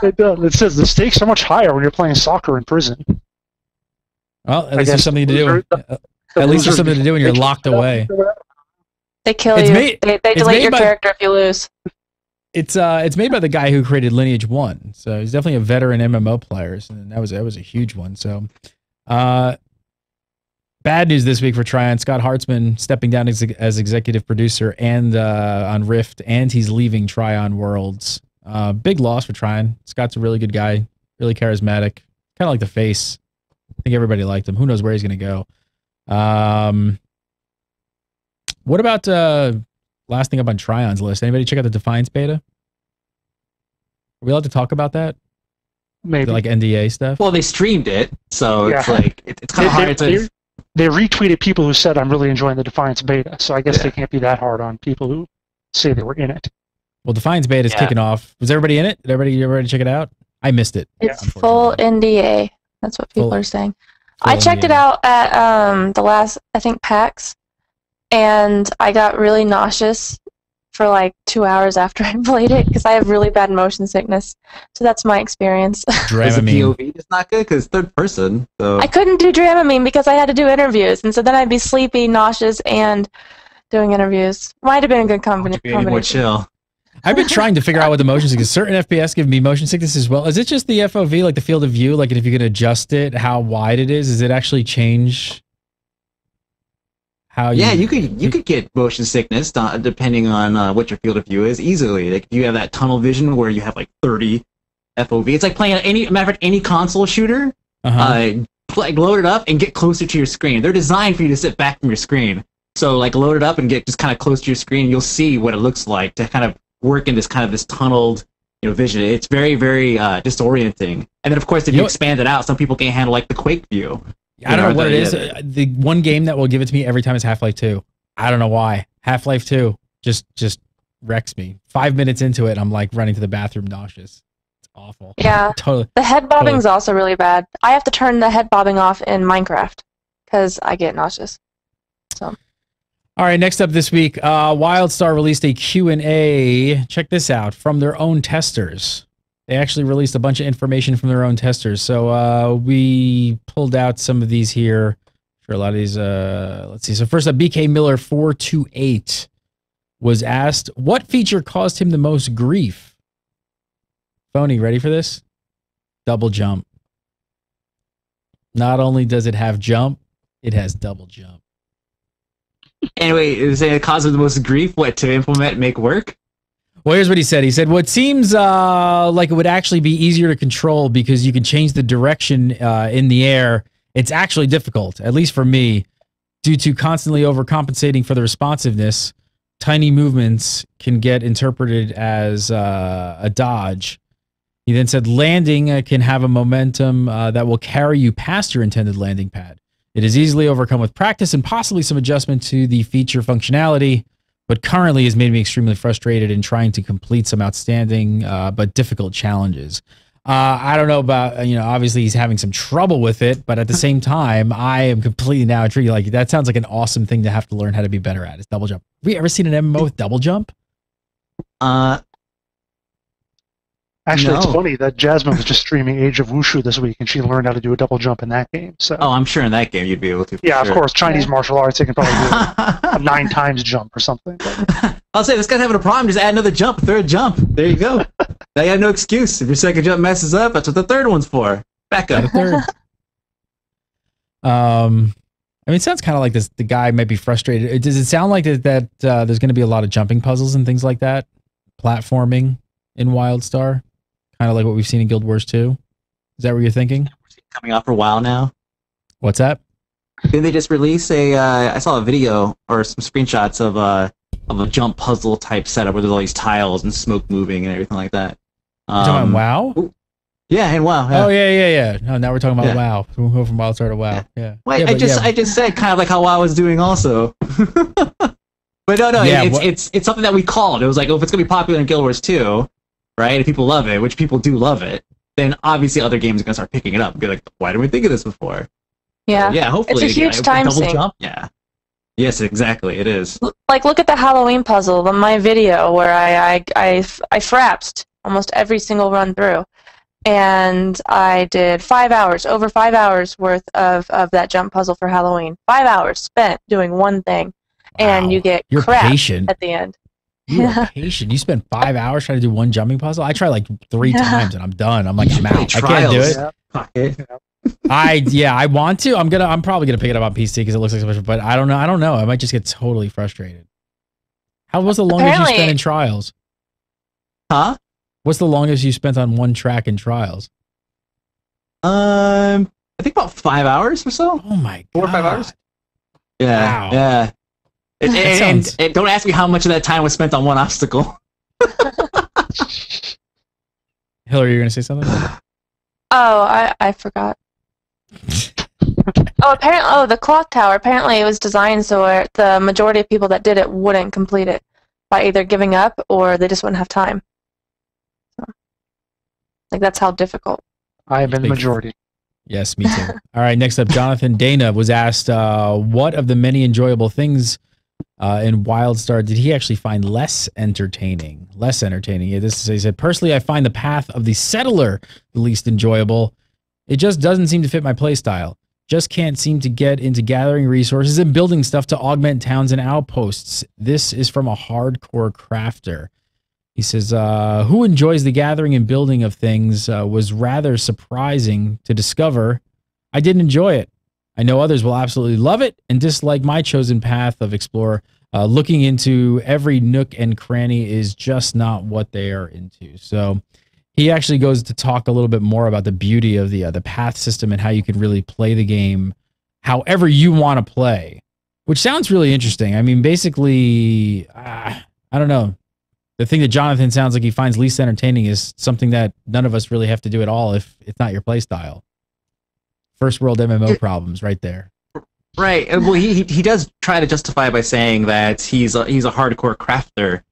It does. It says the stakes are much higher when you're playing soccer in prison.
Well, at least there's something to do. At least there's something to do when you're locked away.
They kill
It's
you.
made-
They
it's
delete
made
your
by-
character if you lose.
It's made by the guy who created Lineage 1, so he's definitely a veteran MMO player, and that was a huge one. So, bad news this week for Trion. Scott Hartsman stepping down as executive producer and on Rift, and he's leaving Trion Worlds. Big loss for Trion. Scott's a really good guy, really charismatic, kind of like the face. I think everybody liked him. Who knows where he's going to go? What about last thing up on Trion's list? Anybody check out the Defiance beta? Are we allowed to talk about that?
Maybe.
Like NDA stuff?
Well, they streamed it, so it's
Yeah.
like it's kind of hard to.
They retweeted people who said, "I'm really enjoying the Defiance beta," so I guess they can't be that hard on people who say they were in it.
Well, Defiance beta is kicking off. Was everybody in it? Did everybody check it out? I missed it.
It's full NDA. That's what people
Full-
are saying.
full
I checked it
NDA.
out at the last, I think, PAX, and I got really nauseous for like 2 hours after I played it because I have really bad motion sickness. So that's my experience.
Is the
Dramamine.
POV just not good because third person? So
I couldn't do Dramamine because I had to do interviews, and so then I'd be sleepy, nauseous, and doing interviews. Might have been a good
be any more
combination.
chill.
I've been trying to figure out what the motion sickness. Certain FPS give me motion sickness as well. Is it just the FOV, like the field of view? Like if you can adjust it, how wide it is? Does it actually change how you?
Yeah, you could get motion sickness depending on what your field of view is easily. Like if you have that tunnel vision where you have like 30 FOV, it's like playing matter of fact any console shooter. Load it up and get closer to your screen. They're designed for you to sit back from your screen. So like load it up and get just kind of close to your screen. You'll see what it looks like to kind of work in this tunneled vision. It's very, very disorienting. And then of course if you expand it out, some people can't handle like the Quake view.
I don't know what it is. The one game that will give it to me every time is Half-Life 2. I don't know why. Half-Life 2 just wrecks me. 5 minutes into it, I'm like running to the bathroom nauseous. It's awful.
Yeah.
Totally.
The head bobbing's also really bad. I have to turn the head bobbing off in Minecraft because I get nauseous. So.
All right, next up this week, Wildstar released a Q&A. Check this out, from their own testers. They actually released a bunch of information from their own testers. So we pulled out some of these here. For a lot of these, let's see. So first up, BK Miller 428 was asked, what feature caused him the most grief? Phony, ready for this? Double jump. Not only does it have jump, it has double jump.
Anyway, is it cause of the most grief? What, to implement and make work?
Well, here's what he said. He said, well, it seems like it would actually be easier to control because you can change the direction in the air. It's actually difficult, at least for me. Due to constantly overcompensating for the responsiveness, tiny movements can get interpreted as a dodge. He then said landing can have a momentum that will carry you past your intended landing pad. It is easily overcome with practice and possibly some adjustment to the feature functionality, but currently has made me extremely frustrated in trying to complete some outstanding but difficult challenges. I don't know about, obviously he's having some trouble with it, but at the same time, I am completely now intrigued. Like, that sounds like an awesome thing to have to learn how to be better at. Is double jump. Have you ever seen an MMO with double jump?
Actually,
No.
it's funny that Jasmine was just streaming Age of Wushu this week, and she learned how to do a double jump in that game. So,
Oh, I'm sure in that game you'd be able to.
yeah,
sure.
of course, Chinese martial arts, they can probably do a 9 times jump or something. But,
I'll say this guy's having a problem. Just add another jump, third jump. There you go. Now you have no excuse. If your second jump messes up, that's what the third one's for. Back
Got
up.
a third. I mean, it sounds kind of like this. The guy might be frustrated. Does it sound like that there's going to be a lot of jumping puzzles and things like that, platforming in WildStar, kind of like what we've seen in Guild Wars 2? Is that what you're thinking?
Coming out for a while now.
What's that?
Didn't they just release a? I saw a video or some screenshots of a jump puzzle type setup where there's all these tiles and smoke moving and everything like that.
You're talking about WoW?
Yeah, and WoW. Yeah.
Oh yeah. No, now we're talking about
Yeah.
WoW. We'll go from WildStar to WoW. Yeah.
Wait,
Yeah,
I just said kind of like how WoW was doing also. But no,
Yeah,
it's something that we called. It was like, oh, if it's gonna be popular in Guild Wars 2, right? And people love it, which people do love it, then obviously other games are gonna start picking it up and be like, why didn't we think of this before?
Yeah.
Yeah, hopefully.
It's a huge
again,
time
double
sink.
jump. Yeah. Yes, exactly. It is.
Like, look at the Halloween puzzle, my video where I frapsed almost every single run through. And I did 5 hours, over 5 hours worth of that jump puzzle for Halloween. 5 hours spent doing one thing. And
Wow.
you get
You're
crap
patient.
at the end.
You are patient. You spend 5 hours trying to do one jumping puzzle. I try like 3 times and I'm done. I'm like, I'm out. I can't do it.
yeah.
Pocket.
I want to. I'm probably gonna pick it up on PC because it looks like so much. But I don't know. I might just get totally frustrated. How was the longest you
Apparently-
spent in trials?
Huh?
What's the longest you spent on one track in trials?
I think about 5 hours or so.
Oh my god.
4 or 5 hours. Yeah.
Wow.
Yeah. And,
That
and,
sounds-
and don't ask me how much of that time was spent on one obstacle.
Hillary, you're gonna say something?
Oh, I forgot. The clock tower. Apparently, it was designed so the majority of people that did it wouldn't complete it by either giving up or they just wouldn't have time. So, like, that's how difficult.
I am in the
Big-
majority.
Yes, me too. All right, next up, Jonathan Dana was asked what of the many enjoyable things in WildStar did he actually find less entertaining? Less entertaining. Yeah, he said, personally, I find the path of the settler the least enjoyable. It just doesn't seem to fit my playstyle. Just can't seem to get into gathering resources and building stuff to augment towns and outposts. This is from a hardcore crafter. He says, who enjoys the gathering and building of things was rather surprising to discover. I didn't enjoy it. I know others will absolutely love it and dislike my chosen path of explorer. Looking into every nook and cranny is just not what they are into. So he actually goes to talk a little bit more about the beauty of the path system and how you can really play the game however you want to play, which sounds really interesting. I mean, basically, I don't know. The thing that Jonathan sounds like he finds least entertaining is something that none of us really have to do at all if it's not your play style. First world MMO problems right there.
Right. Well, he does try to justify it by saying that he's a hardcore crafter.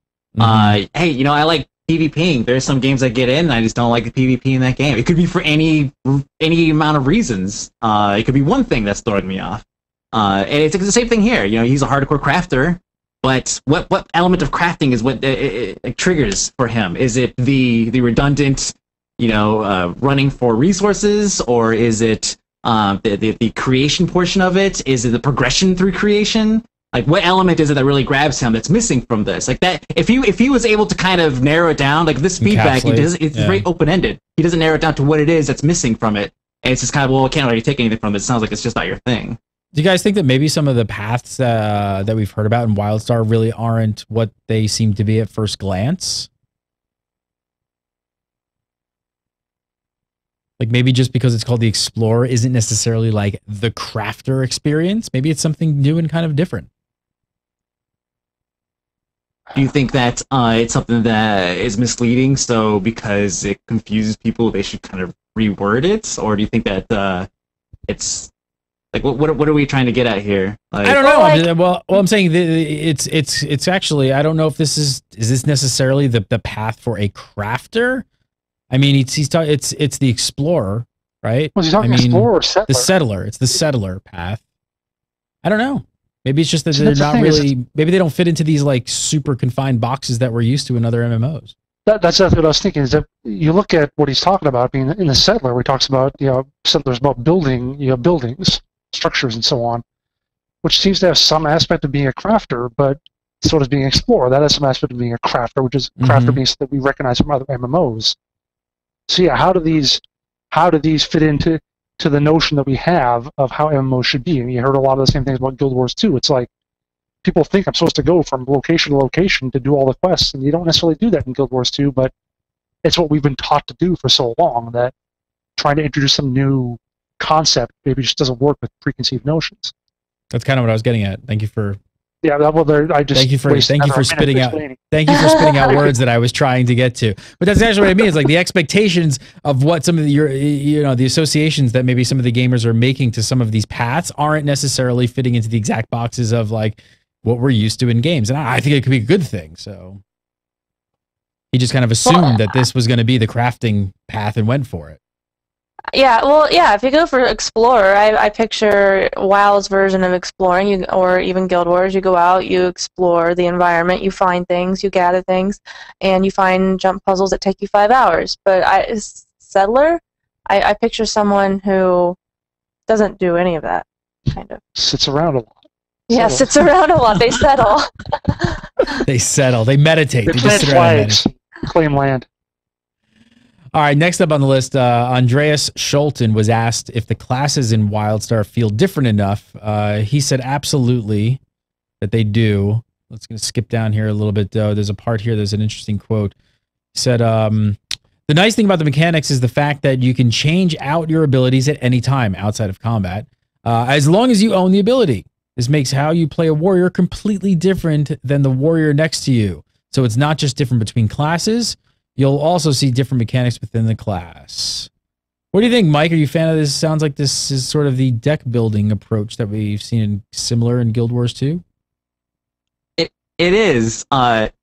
Hey, I like PvPing. There's some games I get in and I just don't like the PvP in that game. It could be for any amount of reasons. It could be one thing that's throwing me off. And it's the same thing here. He's a hardcore crafter, but what element of crafting is what it triggers for him? Is it the redundant, running for resources, or is it the creation portion of it? Is it the progression through creation? Like, what element is it that really grabs him that's missing from this? Like that, if he was able to kind of narrow it down, like this feedback, it's very open-ended. He doesn't narrow it down to what it is that's missing from it. And it's just kind of, well, I can't really take anything from it. It sounds like it's just not your thing.
Do you guys think that maybe some of the paths that we've heard about in WildStar really aren't what they seem to be at first glance? Like maybe just because it's called the Explorer isn't necessarily like the crafter experience. Maybe it's something new and kind of different.
Do you think that it's something that is misleading, so because it confuses people, they should kind of reword it? Or do you think that it's like what are we trying to get at here? Like,
I don't know. Well, I'm saying it's actually, I don't know if this is this necessarily the path for a crafter? I mean, he's talking. It's the Explorer, right?
Was he talking Explorer or Settler?
The Settler. It's the Settler path. I don't know. Maybe it's just that they're not really. Maybe they don't fit into these like super confined boxes that we're used to in other MMOs.
That's what I was thinking. Is that you look at what he's talking about? Being in the Settler, where he talks about settlers about building buildings, structures, and so on, which seems to have some aspect of being a crafter, but so does being an Explorer. That has some aspect of being a crafter, which is crafter being that we recognize from other MMOs. So yeah, how do these fit into the notion that we have of how MMOs should be? And you heard a lot of the same things about Guild Wars 2. It's like people think I'm supposed to go from location to location to do all the quests, and you don't necessarily do that in Guild Wars 2, but it's what we've been taught to do for so long that trying to introduce some new concept maybe just doesn't work with preconceived notions.
That's kind of what I was getting at. Thank you for.
Yeah, well, I just
thank you for spitting out words that I was trying to get to. But that's actually what I mean. It's like the expectations of what some of the associations that maybe some of the gamers are making to some of these paths aren't necessarily fitting into the exact boxes of like what we're used to in games. And I think it could be a good thing. So he just kind of assumed that this was going to be the crafting path and went for it.
Yeah, well, yeah, if you go for Explorer, I picture WoW's version of exploring, or even Guild Wars. You go out, you explore the environment, you find things, you gather things, and you find jump puzzles that take you 5 hours. But Settler, I picture someone who doesn't do any of that, kind of.
Sits around a lot.
Yeah, sits around a lot. They settle.
They settle. They meditate.
They
just sit
around and meditate. Claim land.
All right, next up on the list, Andreas Scholten was asked if the classes in Wildstar feel different enough. He said absolutely that they do. Let's gonna skip down here a little bit, though. There's a part here, there's an interesting quote. He said, the nice thing about the mechanics is the fact that you can change out your abilities at any time outside of combat, as long as you own the ability. This makes how you play a warrior completely different than the warrior next to you. So it's not just different between classes, you'll also see different mechanics within the class. What do you think, Mike? Are you a fan of this? Sounds like this is sort of the deck building approach that we've seen similar in Guild Wars 2.
It is.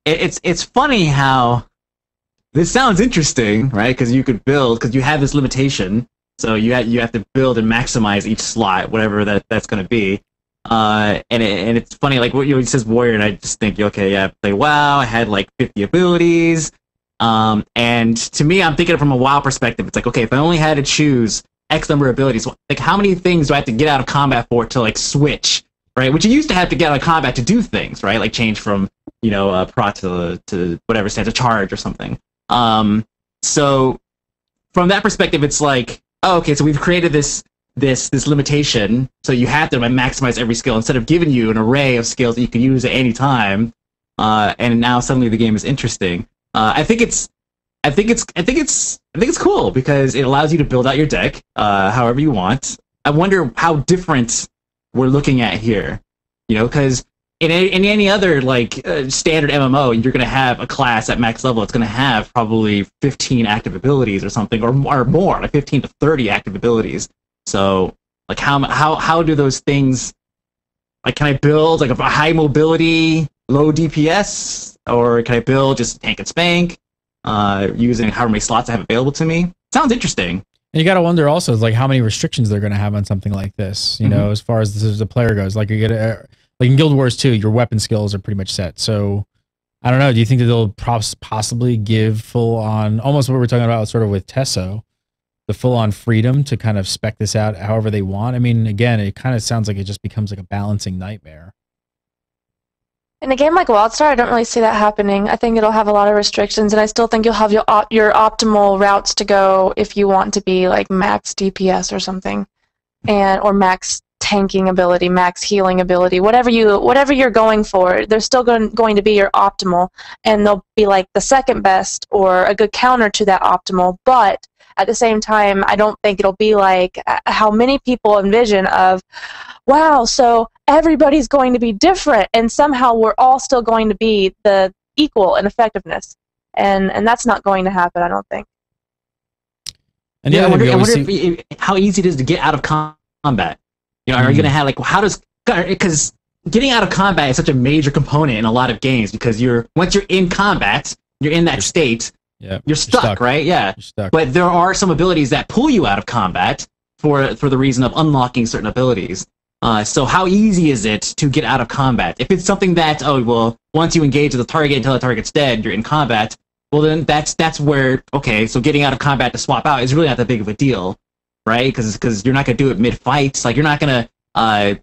It's funny how this sounds interesting, right? Because you could build, because you have this limitation, so you have to build and maximize each slot, whatever that's going to be. And it's funny, like what it says warrior, and I just think, okay, yeah, play WoW. I had like 50 abilities. And to me, I'm thinking from a WoW perspective. It's like, okay, if I only had to choose X number of abilities, like how many things do I have to get out of combat for to like switch, right? Which you used to have to get out of combat to do things, right? Like change from, prot to whatever stands, a charge or something. So from that perspective, it's like, oh, okay, so we've created this limitation, so you have to maximize every skill instead of giving you an array of skills that you can use at any time. And now suddenly the game is interesting. I think it's cool because it allows you to build out your deck however you want. I wonder how different we're looking at here, because in any other standard MMO, you're going to have a class at max level. It's going to have probably 15 active abilities or something, or more, like 15 to 30 active abilities. So like how do those things, like, can I build like a high mobility, low DPS? Or can I build just tank and spank using however many slots I have available to me? Sounds interesting.
And you got to wonder also, like, how many restrictions they're going to have on something like this, as far as the player goes. Like, you get like in Guild Wars 2, your weapon skills are pretty much set. So, I don't know. Do you think that they'll possibly give full-on, almost what we're talking about sort of with TESO, the full-on freedom to kind of spec this out however they want? I mean, again, it kind of sounds like it just becomes like a balancing nightmare.
In a game like Wildstar, I don't really see that happening. I think it'll have a lot of restrictions, and I still think you'll have your optimal routes to go if you want to be like max DPS or something, or max tanking ability, max healing ability, whatever you're going for, they're still going to be your optimal, and they'll be like the second best or a good counter to that optimal. But at the same time, I don't think it'll be like how many people envision of, wow, so everybody's going to be different, and somehow we're all still going to be the equal in effectiveness, and that's not going to happen, I don't think.
And yeah, I wonder how easy it is to get out of combat. You know, are you gonna have like because getting out of combat is such a major component in a lot of games, because once you're in combat, you're in that state.
Yeah,
you're stuck, right? Yeah.
You're stuck.
But there are some abilities that pull you out of combat for the reason of unlocking certain abilities. So how easy is it to get out of combat? If it's something that, once you engage with the target until the target's dead, you're in combat, well then that's where, okay, so getting out of combat to swap out is really not that big of a deal, right? Because you're not going to do it mid-fight. Like, you're not going to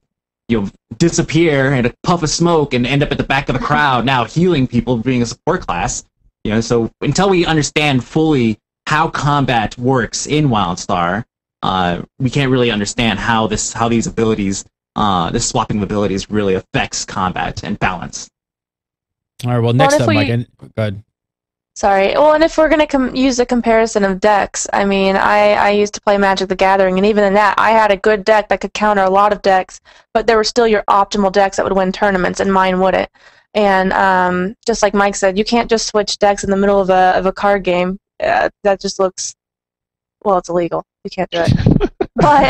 disappear in a puff of smoke and end up at the back of the crowd now healing people being a support class. You know, so until we understand fully how combat works in WildStar, we can't really understand how these abilities, this swapping of abilities really affects combat and balance.
All right, well, next up, Mike, go ahead.
Sorry. Well, and if we're going to use a comparison of decks, I mean, I used to play Magic the Gathering, and even in that, I had a good deck that could counter a lot of decks, but there were still your optimal decks that would win tournaments, and mine wouldn't. And just like Mike said, you can't just switch decks in the middle of a card game. That just looks, well, it's illegal. You can't do it. But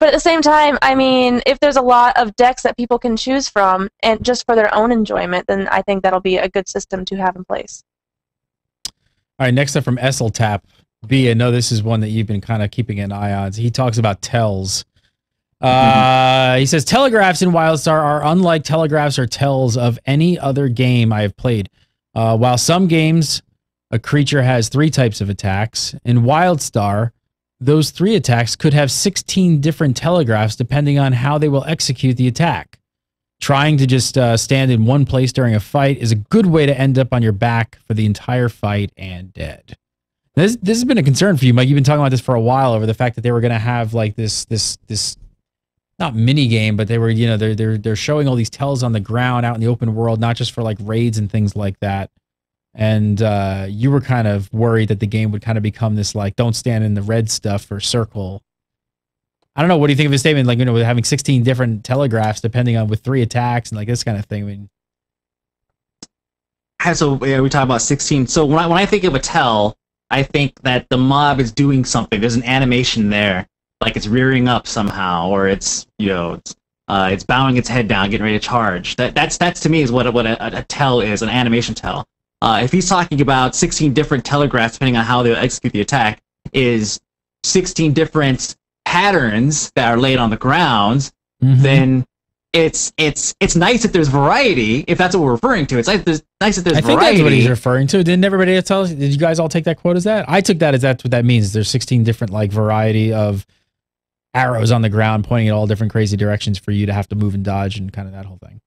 at the same time, I mean, if there's a lot of decks that people can choose from, and just for their own enjoyment, then I think that'll be a good system to have in place.
All right, next up from Esseltap B. I know this is one that you've been kind of keeping an eye on. He talks about tells. He says, telegraphs in WildStar are unlike telegraphs or tells of any other game I have played. While some games, a creature has 3 types of attacks, in WildStar, those 3 attacks could have 16 different telegraphs depending on how they will execute the attack. Trying to just stand in one place during a fight is a good way to end up on your back for the entire fight and dead. This has been a concern for you, Mike. You've been talking about this for a while, over the fact that they were going to have like this not mini game, but they were, they're showing all these tells on the ground out in the open world, not just for like raids and things like that. And you were kind of worried that the game would kind of become this like, don't stand in the red stuff or circle. I don't know. What do you think of his statement? Like, with having 16 different telegraphs depending on with 3 attacks and like this kind of thing. I mean,
so yeah, we talk about 16. So when I think of a tell, I think that the mob is doing something. There's an animation there, like it's rearing up somehow, or it's it's bowing its head down, getting ready to charge. That's to me is what a tell is, an animation tell. If he's talking about 16 different telegraphs, depending on how they'll execute the attack, is 16 different patterns that are laid on the ground, then it's nice that there's variety, if that's what we're referring to. It's nice that there's variety. I think
that's what he's referring to. Didn't everybody tell us? Did you guys all take that quote as that? I took that as that's what that means. There's 16 different like variety of arrows on the ground pointing in all different crazy directions for you to have to move and dodge and kind of that whole thing.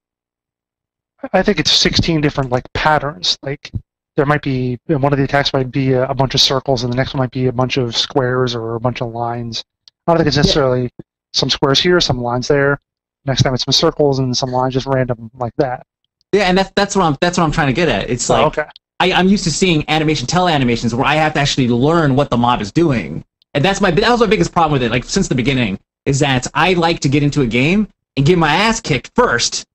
I think it's 16 different like patterns. Like there might be, one of the attacks might be a bunch of circles, and the next one might be a bunch of squares or a bunch of lines. I don't think it's necessarily some squares here, some lines there. Next time it's some circles and some lines, just random like that.
Yeah, and that's what I'm trying to get at. It's like,
okay.
I'm used to seeing tell animations where I have to actually learn what the mob is doing, and that was my biggest problem with it. Like since the beginning, is that I like to get into a game and get my ass kicked first.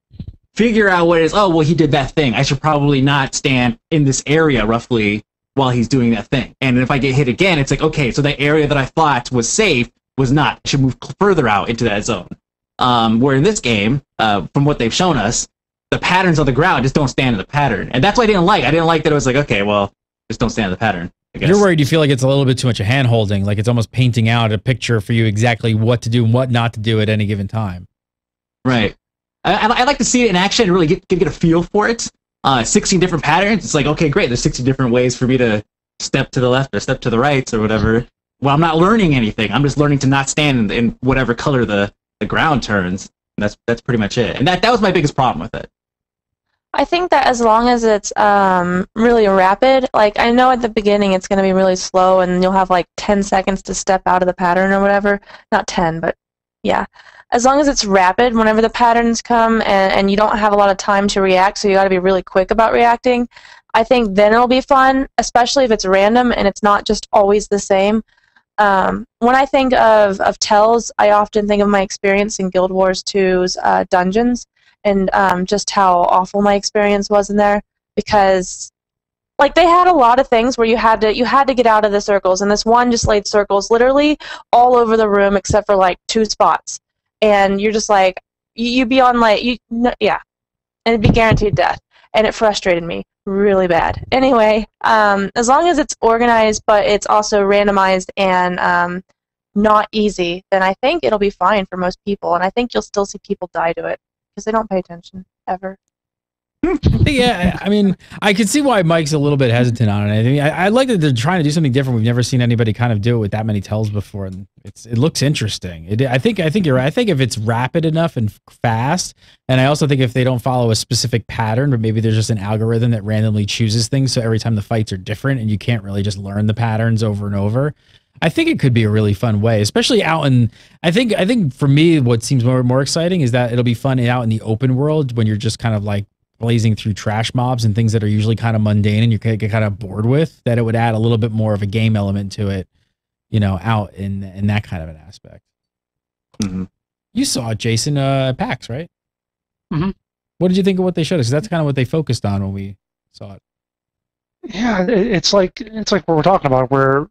Figure out what it is. Oh, well, he did that thing. I should probably not stand in this area roughly while he's doing that thing. And if I get hit again, it's like, okay, so that area that I thought was safe was not. I should move further out into that zone. Where in this game, from what they've shown us, the patterns on the ground just don't stand in the pattern. And that's what I didn't like. I didn't like that it was like, okay, well, just don't stand in the pattern, I guess.
You're worried you feel like it's a little bit too much of hand-holding, like it's almost painting out a picture for you exactly what to do and what not to do at any given time.
Right. I like to see it in action and really get a feel for it. 16 different patterns. It's like, okay, great. There's 16 different ways for me to step to the left or step to the right or whatever. Well, I'm not learning anything. I'm just learning to not stand in whatever color the ground turns. And that's pretty much it. And that was my biggest problem with it.
I think that as long as it's really rapid, like I know at the beginning it's going to be really slow and you'll have like 10 seconds to step out of the pattern or whatever. Not 10, but yeah. As long as it's rapid, whenever the patterns come and you don't have a lot of time to react, so you got to be really quick about reacting, I think then it'll be fun, especially if it's random and it's not just always the same. When I think of tells, I often think of my experience in Guild Wars 2's dungeons and just how awful my experience was in there, because like they had a lot of things where you had to get out of the circles, and this one just laid circles literally all over the room except for like 2 spots, and you're just like you'd be on like yeah, and it'd be guaranteed death, and it frustrated me really bad. Anyway, as long as it's organized but it's also randomized and not easy, then I think it'll be fine for most people, and I think you'll still see people die to it because they don't pay attention ever.
Yeah, I mean, I can see why Mike's a little bit hesitant on it. I mean, I like that they're trying to do something different. We've never seen anybody kind of do it with that many tells before, and it looks interesting. I think you're right. I think if it's rapid enough and fast, and I also think if they don't follow a specific pattern, but maybe there's just an algorithm that randomly chooses things, so every time the fights are different, and you can't really just learn the patterns over and over. I think it could be a really fun way, especially out in. I think for me, what seems more exciting is that it'll be fun out in the open world when you're just kind of like blazing through trash mobs and things that are usually kind of mundane and you get kind of bored with, that it would add a little bit more of a game element to it, you know, out in that kind of an aspect.
Mm-hmm.
You saw it, Jason, at PAX, right?
Mm-hmm.
What did you think of what they showed us? 'Cause that's kind of what they focused on when we saw it.
Yeah, it's like what we're talking about, where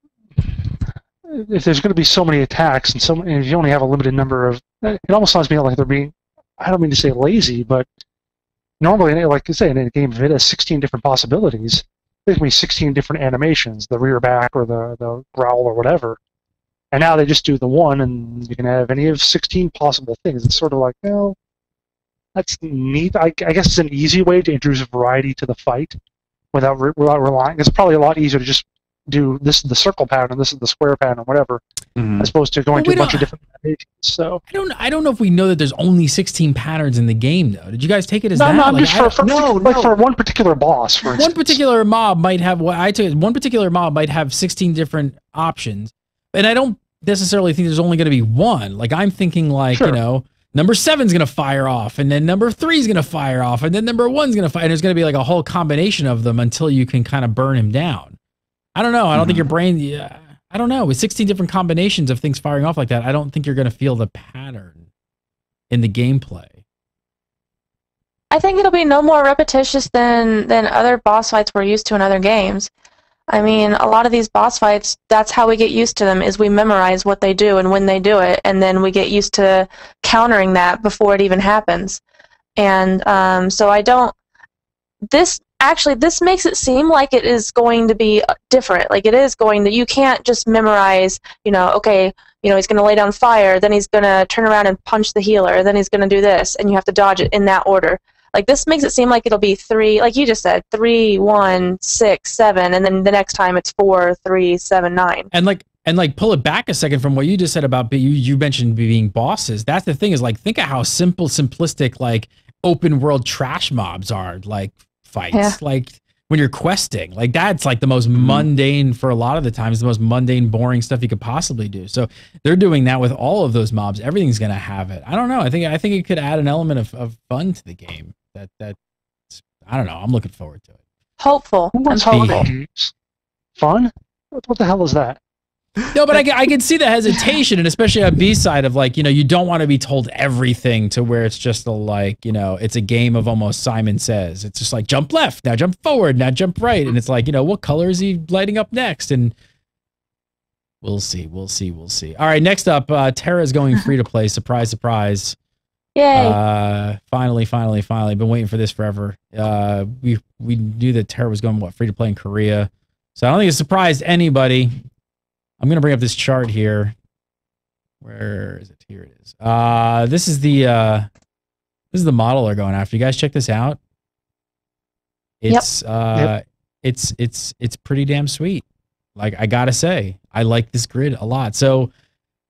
if there's going to be so many attacks and if you only have a limited number of, it almost sounds to me like they're being, I don't mean to say lazy, but normally, like you say, in a game, if it has 16 different possibilities, there can be 16 different animations, the rear back or the growl or whatever. And now they just do the one, and you can have any of 16 possible things. It's sort of like, well, that's neat. I guess it's an easy way to introduce variety to the fight without relying. It's probably a lot easier to just do this is the circle pattern, this is the square pattern, whatever, as opposed to going to a bunch of different animations. So
I don't know if we know that there's only 16 patterns in the game, though. Did you guys take it as that?
No,
like,
just for one particular boss, for instance.
One particular mob might have one particular mob might have 16 different options, and I don't necessarily think there's only going to be one. Like I'm thinking, like you know, number 7's going to fire off, and then number 3's going to fire off, and then number 1's going to fire. And there's going to be like a whole combination of them until you can kind of burn him down. I don't know. I don't think your brain. Yeah, I don't know. With 16 different combinations of things firing off like that, I don't think you're going to feel the pattern in the gameplay.
I think it'll be no more repetitious than other boss fights we're used to in other games. I mean, a lot of these boss fights, that's how we get used to them, is we memorize what they do and when they do it, and then we get used to countering that before it even happens. And so I don't. This makes it seem like it is going to be different. Like it is going to, you can't just memorize, you know, okay, you know, he's going to lay down fire, then he's going to turn around and punch the healer, then he's going to do this, and you have to dodge it in that order. Like this makes it seem like it'll be 3, like you just said, 3, 1, 6, 7, and then the next time it's 4, 3, 7, 9.
And like pull it back a second from what you just said about you mentioned being bosses. That's the thing, is like think of how simplistic like open world trash mobs are, like fights, like when you're questing, like that's like the most mundane, for a lot of the times, the most mundane, boring stuff you could possibly do. So they're doing that with all of those mobs. Everything's gonna have it. I don't know. I think it could add an element of fun to the game. That I don't know. I'm looking forward to it.
Hopeful.
What's fun? What the hell is that?
No, but I can see the hesitation, and especially on B-side of like, you know, you don't want to be told everything to where it's just like, you know, it's a game of almost Simon Says. It's just like jump left, now jump forward, now jump right, and it's like, you know, what color is he lighting up next? And we'll see. All right, next up, TERA is going free to play. Surprise, surprise.
Yay!
Finally, been waiting for this forever. We knew that TERA was going free to play in Korea, so I don't think it surprised anybody. I'm going to bring up this chart here. Where is it? Here it is. This is the model they're going after. You guys check this out. It's it's pretty damn sweet. Like I got to say, I like this grid a lot. So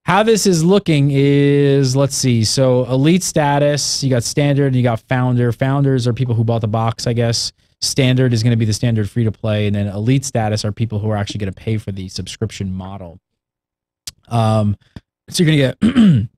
How this is looking is, let's see. So elite status, you got standard, and you got founder. Founders are people who bought the box, I guess. Standard is going to be the standard free to play, and then elite status are people who are actually going to pay for the subscription model. So you're going to get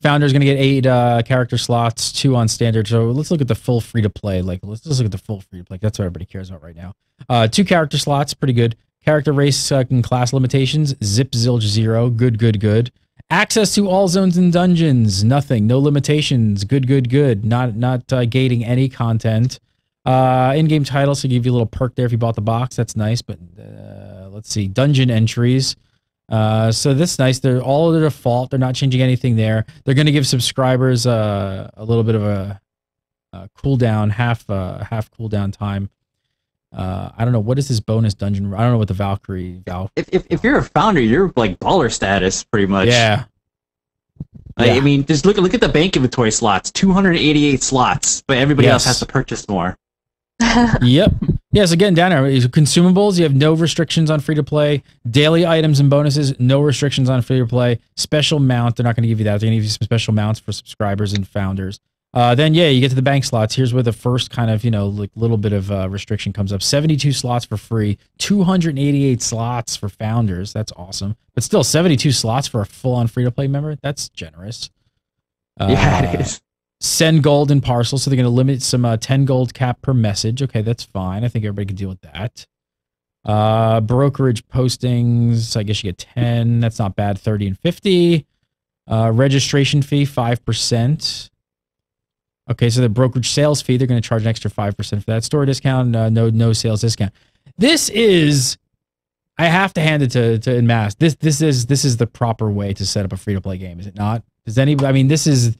founder's going to get 8 character slots, 2 on standard. So let's look at the full free to play. Like let's just look at the full free to play. That's what everybody cares about right now. 2 character slots, pretty good. Character race and class limitations, zip zilch 0, good. Access to all zones and dungeons, nothing, no limitations, good. Not gating any content. In-game titles, so give you a little perk there if you bought the box. That's nice, but let's see, dungeon entries. So that's nice. They're all the default. They're not changing anything there. They're going to give subscribers a little bit of a cooldown, half cooldown time. I don't know, what is this bonus dungeon? I don't know what the Valkyrie.
If you're a founder, you're like baller status pretty much.
Yeah.
I mean, just look at the bank inventory slots, 288 slots, but everybody else has to purchase more.
Yep. Yes, again, down there, consumables, you have no restrictions on free-to-play. Daily items and bonuses, no restrictions on free-to-play. Special mount, they're not going to give you that. They're going to give you some special mounts for subscribers and founders. Then, yeah, you get to the bank slots. Here's where the first kind of, like little bit of restriction comes up. 72 slots for free, 288 slots for founders. That's awesome. But still, 72 slots for a full-on free-to-play member? That's generous.
Yeah, it is.
Send gold in parcels, so they're going to limit some 10 gold cap per message. Okay, that's fine. I think everybody can deal with that. Brokerage postings, I guess you get 10. That's not bad. 30 and 50. Registration fee, 5%. Okay, so the brokerage sales fee, they're going to charge an extra 5% for that. Store discount, no sales discount. This is, I have to hand it to Inmass. This is the proper way to set up a free-to-play game, is it not? Does anybody, I mean, this is,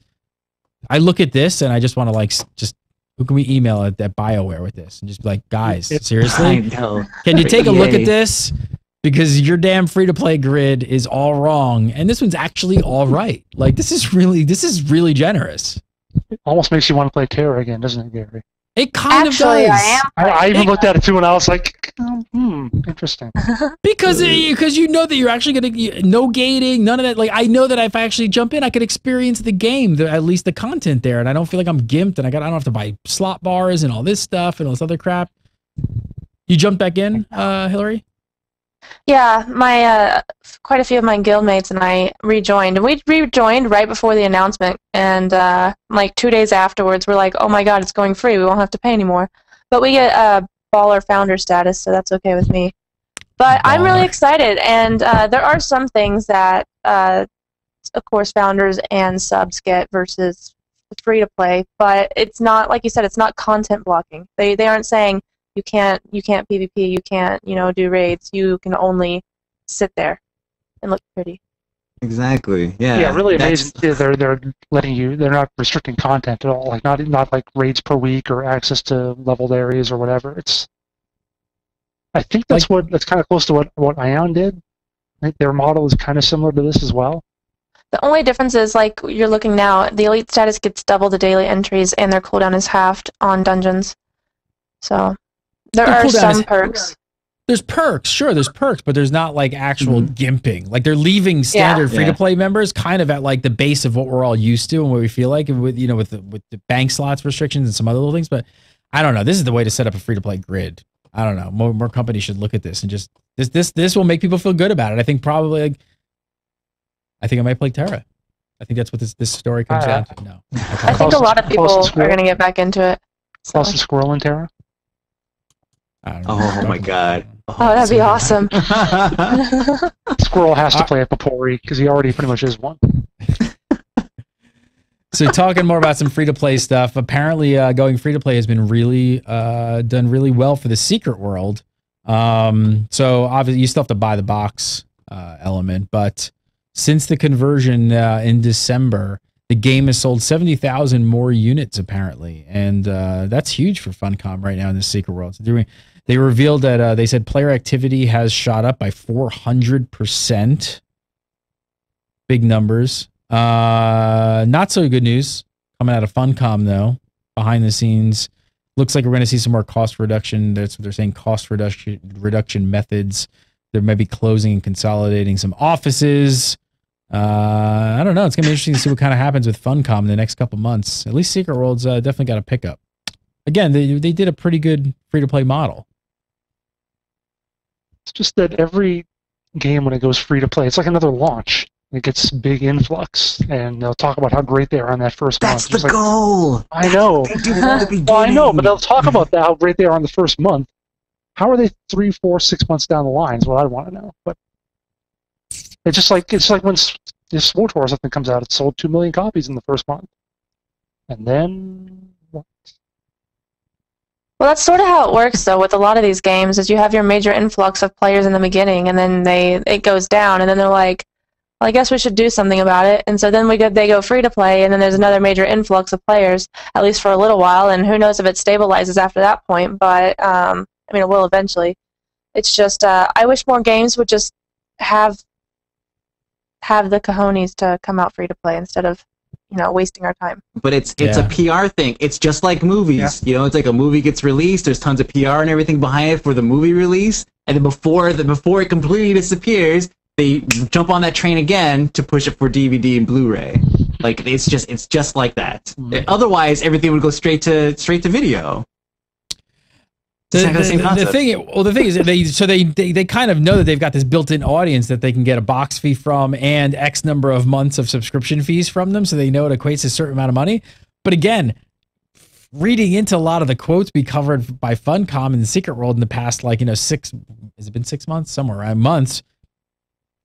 I look at this and I just want to like, just, who can we email at BioWare with this? And just be like, guys, seriously?
I know.
Can you take a look at this? Because your damn free-to-play grid is all wrong. And this one's actually all right. Like, this is really generous.
It almost makes you want to play TERA again, doesn't it, Gary?
It kind of
Actually,
does.
I even looked at it too, and I was like, interesting.
Because you know that you're actually going to, no gating, none of that. Like, I know that if I actually jump in, I could experience the game, at least the content there, and I don't feel like I'm gimped, and I don't have to buy slot bars and all this stuff and all this other crap. You jumped back in, Hillary?
Yeah, my quite a few of my guildmates and I rejoined, and we rejoined right before the announcement, and like 2 days afterwards, we're like, oh my god, it's going free, we won't have to pay anymore. But we get baller founder status, so that's okay with me. But I'm really excited, and there are some things that, of course, founders and subs get versus free to play, but it's not, like you said, it's not content blocking. They aren't saying, you can't PvP, you can't, do raids. You can only sit there and look pretty.
Exactly. Yeah.
Yeah, really amazing. They're letting you. They're not restricting content at all. Like not like raids per week or access to leveled areas or whatever. It's. I think that's kind of close to what Ion did. I think their model is kind of similar to this as well.
The only difference is, like you're looking now, the elite status gets double the daily entries, and their cooldown is halved on dungeons. So. There are some perks.
There's perks, sure, there's perks, but there's not like actual gimping. Like they're leaving standard free-to-play members kind of at like the base of what we're all used to and what we feel like, and with with the bank slots restrictions and some other little things. But I don't know. This is the way to set up a free-to-play grid. I don't know. More companies should look at this and just this will make people feel good about it. I think probably I think I might play TERA. I think that's what this story comes down to. No,
I think a lot of people are going to get back into it.
Cross the squirrel in TERA.
Oh my god.
Oh, that'd be awesome.
Squirrel has to play a Papori because he already pretty much is one.
So talking more about some free-to-play stuff, apparently going free-to-play has been really done really well for the secret world. So obviously you still have to buy the box element, but since the conversion in December, the game has sold 70,000 more units apparently, and that's huge for Funcom right now in the secret world. So they revealed that they said player activity has shot up by 400%. Big numbers. Not so good news coming out of Funcom though. Behind the scenes, looks like we're going to see some more cost reduction. That's what they're saying. Cost reduction methods. There may be closing and consolidating some offices. I don't know. It's gonna be interesting to see what kind of happens with Funcom in the next couple months. At least Secret World's definitely got a pickup. Again, they did a pretty good free-to-play model.
It's just that every game, when it goes free-to-play, it's like another launch. It gets big influx, and they'll talk about how great they are on that first month.
That's the goal.
I know. Well, I know, but they'll talk about that, how great they are on the first month. How are they 3, 4, 6 months down the line is what I want to know. But it's just like when SWTOR or something comes out, it sold 2 million copies in the first month. And then what?
Well, that's sort of how it works, though, with a lot of these games, is you have your major influx of players in the beginning, and then it goes down, and then they're like, well, I guess we should do something about it. And so then they go free to play, and then there's another major influx of players, at least for a little while, and who knows if it stabilizes after that point, but I mean, it will eventually. It's just, I wish more games would just have the cojones to come out free to play instead of, wasting our time.
But it's a PR thing. It's just like movies. Yeah. It's like a movie gets released, there's tons of PR and everything behind it for the movie release, and then before it completely disappears, they jump on that train again to push it for DVD and Blu-ray. Like it's just like that. Mm-hmm. Otherwise, everything would go straight to video.
The thing is, they kind of know that they've got this built-in audience that they can get a box fee from and X number of months of subscription fees from them, so they know it equates to a certain amount of money. But again, reading into a lot of the quotes we covered by Funcom in the Secret World in the past, has it been 6 months? Somewhere around months.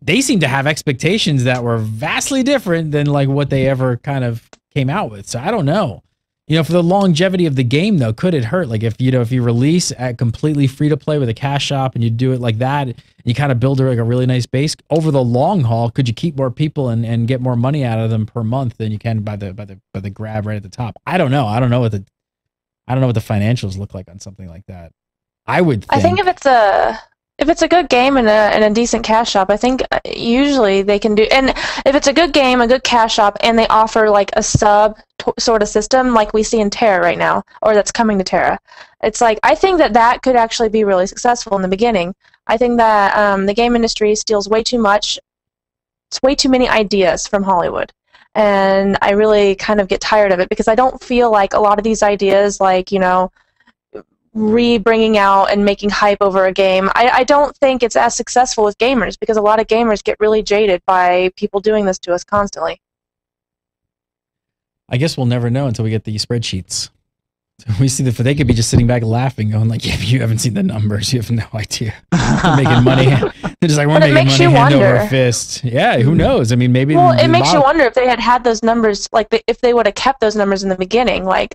They seem to have expectations that were vastly different than like what they ever kind of came out with. So I don't know. For the longevity of the game, though, could it hurt? Like if you release at completely free to play with a cash shop and you do it like that, and you kind of build like a really nice base over the long haul, could you keep more people and get more money out of them per month than you can by the grab right at the top? I don't know. I don't know what the financials look like on something like that. I think
if it's a good game and a decent cash shop, I think usually they can do. And if it's a good game, a good cash shop, and they offer like a sub sort of system like we see in TERA right now, or that's coming to TERA, it's like I think that could actually be really successful in the beginning. I think that the game industry steals way too much. It's way too many ideas from Hollywood. And I really kind of get tired of it because I don't feel like a lot of these ideas, like, re-bringing out and making hype over a game, I don't think it's as successful with gamers because a lot of gamers get really jaded by people doing this to us constantly.
I guess we'll never know until we get the spreadsheets. So we see they could be just sitting back laughing, going like, "Yeah, but you haven't seen the numbers. You have no idea. We're making money. They're just like, we're making money hand over fist." Yeah, who knows? I mean, maybe.
Well, it makes you wonder if they had those numbers, like if they would have kept those numbers in the beginning. Like,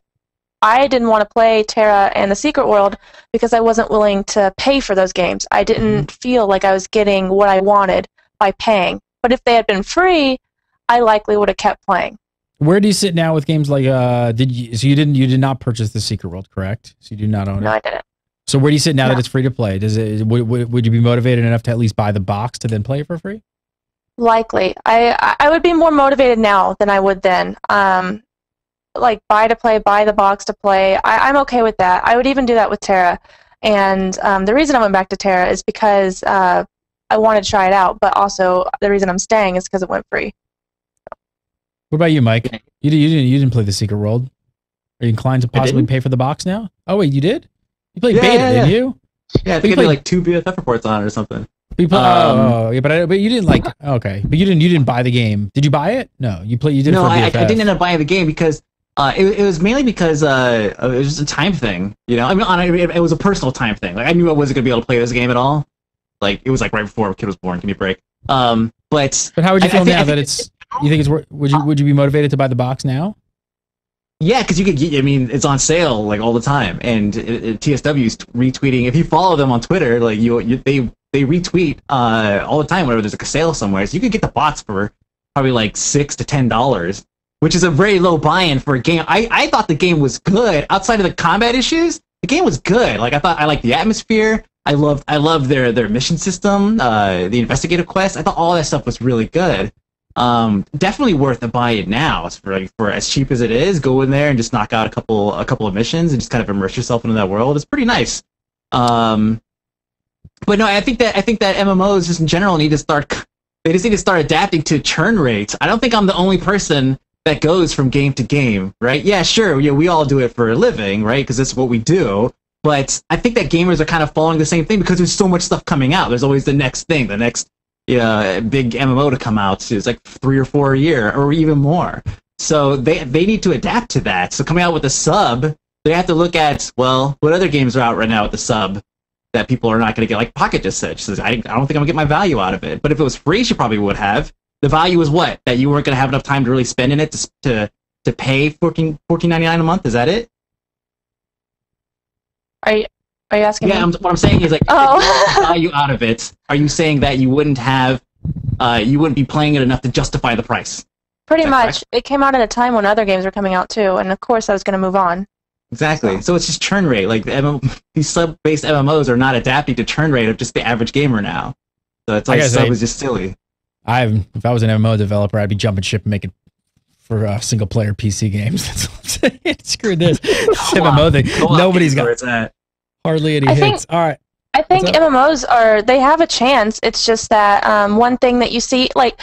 I didn't want to play TERA and the Secret World because I wasn't willing to pay for those games. I didn't feel like I was getting what I wanted by paying. But if they had been free, I likely would have kept playing.
Where do you sit now with games like you did not purchase the Secret World, correct? So you do not own it.
No, I didn't.
So where do you sit now that it's free to play? Would you be motivated enough to at least buy the box to then play it for free?
Likely. I would be more motivated now than I would then. Like buy to play, buy the box to play. I'm okay with that. I would even do that with TERA. And the reason I went back to TERA is because I wanted to try it out, but also the reason I'm staying is because it went free.
What about you, Mike? You didn't play the Secret World. Are you inclined to possibly pay for the box now? Oh wait, you did? You played beta, didn't you?
Yeah, I think I did like 2 BFF reports on it or something.
Yeah, but you didn't like. Okay, but you didn't buy the game. Did you buy it? No, you did.
No,
it for BFF.
I didn't end up buying the game because it was mainly because it was just a time thing. I mean, it was a personal time thing. Like I knew I wasn't gonna be able to play this game at all. Like it was like right before a kid was born. Give me a break. But
how would you feel now that it's? You think it's worth? Would you be motivated to buy the box now?
Yeah, because you could get. I mean, it's on sale like all the time, and TSW's retweeting. If you follow them on Twitter, like they retweet all the time whenever there's like a sale somewhere. So you could get the box for probably like $6 to $10, which is a very low buy-in for a game. I thought the game was good outside of the combat issues. The game was good. Like I liked the atmosphere. I loved their mission system, the investigative quest. I thought all that stuff was really good. Definitely worth to buy it now. It's for as cheap as it is. Go in there and just knock out a couple of missions and just kind of immerse yourself into that world. It's pretty nice. But no, I think that MMOs just in general need to start They just need to start adapting to churn rates. I don't think I'm the only person that goes from game to game, right? Yeah, sure, we all do it for a living, right? Because that's what we do. But I think that gamers are kind of following the same thing because there's so much stuff coming out. There's always the next thing, the next big MMO to come out. So it's like 3 or 4 a year, or even more. So they need to adapt to that. So coming out with a sub, they have to look at, well, what other games are out right now with the sub that people are not going to get, like Pocket just said. She says, I don't think I'm going to get my value out of it. But if it was free, she probably would have. The value was what? That you weren't going to have enough time to really spend in it to pay $14.99 a month? Is that it?
Are you asking me?
Yeah, what I'm saying is, like, value out of it. Are you saying that you wouldn't be playing it enough to justify the price?
Pretty much. Correct? It came out at a time when other games were coming out too, and of course I was going to move on.
Exactly. So it's just churn rate. Like these sub-based MMOs are not adapting to churn rate of just the average gamer now. So it's like sub is just silly.
If I was an MMO developer, I'd be jumping ship and making for single-player PC games. That's what I'm saying. Screw this MMO thing. Nobody's got hardly any hits. All right.
I think MMOs they have a chance. It's just that one thing that you see, like,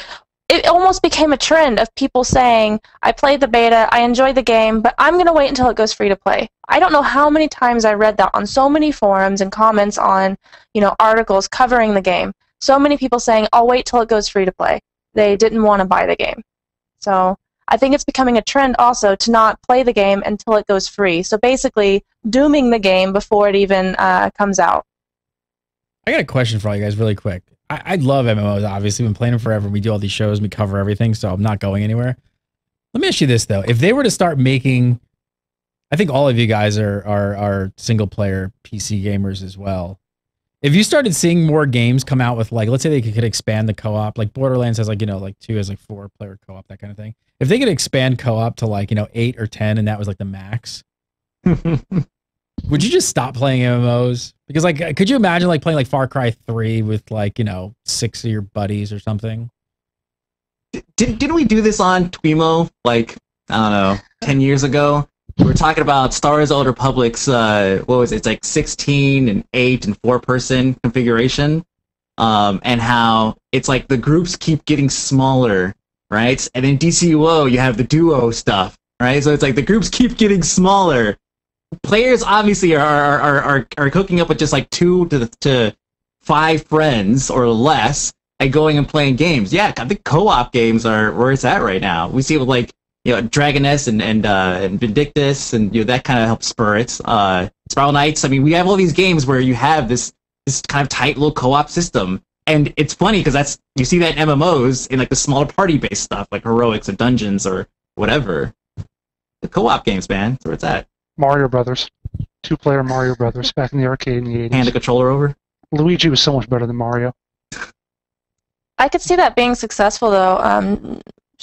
it almost became a trend of people saying, I played the beta, I enjoyed the game, but I'm going to wait until it goes free to play. I don't know how many times I read that on so many forums and comments on, articles covering the game. So many people saying, I'll wait till it goes free to play. They didn't want to buy the game. So I think it's becoming a trend also to not play the game until it goes free. So basically, dooming the game before it even comes out.
I got a question for all you guys really quick. I love MMOs, obviously. We've been playing them forever. We do all these shows. We cover everything, so I'm not going anywhere. Let me ask you this, though. If they were to start making... I think all of you guys are single-player PC gamers as well. If you started seeing more games come out with, like, let's say they could expand the co-op, like Borderlands has, like, 2 has, like, 4-player co-op, that kind of thing. If they could expand co-op to, like, 8 or 10, and that was, like, the max... Would you just stop playing MMOs? Because, like, could you imagine, like, playing, like, Far Cry 3 with, like, 6 of your buddies or something?
Didn't we do this on TWIMMO, like, I don't know, 10 years ago? We were talking about Star Wars Old Republic's, what was it? It's like 16 and 8 and 4-person configuration. And how it's like the groups keep getting smaller, right? And in DCUO, you have the duo stuff, right? So it's like the groups keep getting smaller. Players obviously are hooking up with just like 2 to 5 friends or less and going and playing games. Yeah, I think co-op games are where it's at right now. We see it with, like, Dragoness and Vindictus, and that kind of helps spur it. Spiral Knights. I mean, we have all these games where you have this kind of tight little co-op system, and it's funny because you see that in MMOs in, like, the smaller party-based stuff like Heroics and Dungeons or whatever. The co-op games, man, that's where it's at.
Mario Brothers. 2-player Mario Brothers back in the arcade in the 80s.
Hand the controller over?
Luigi was so much better than Mario.
I could see that being successful, though.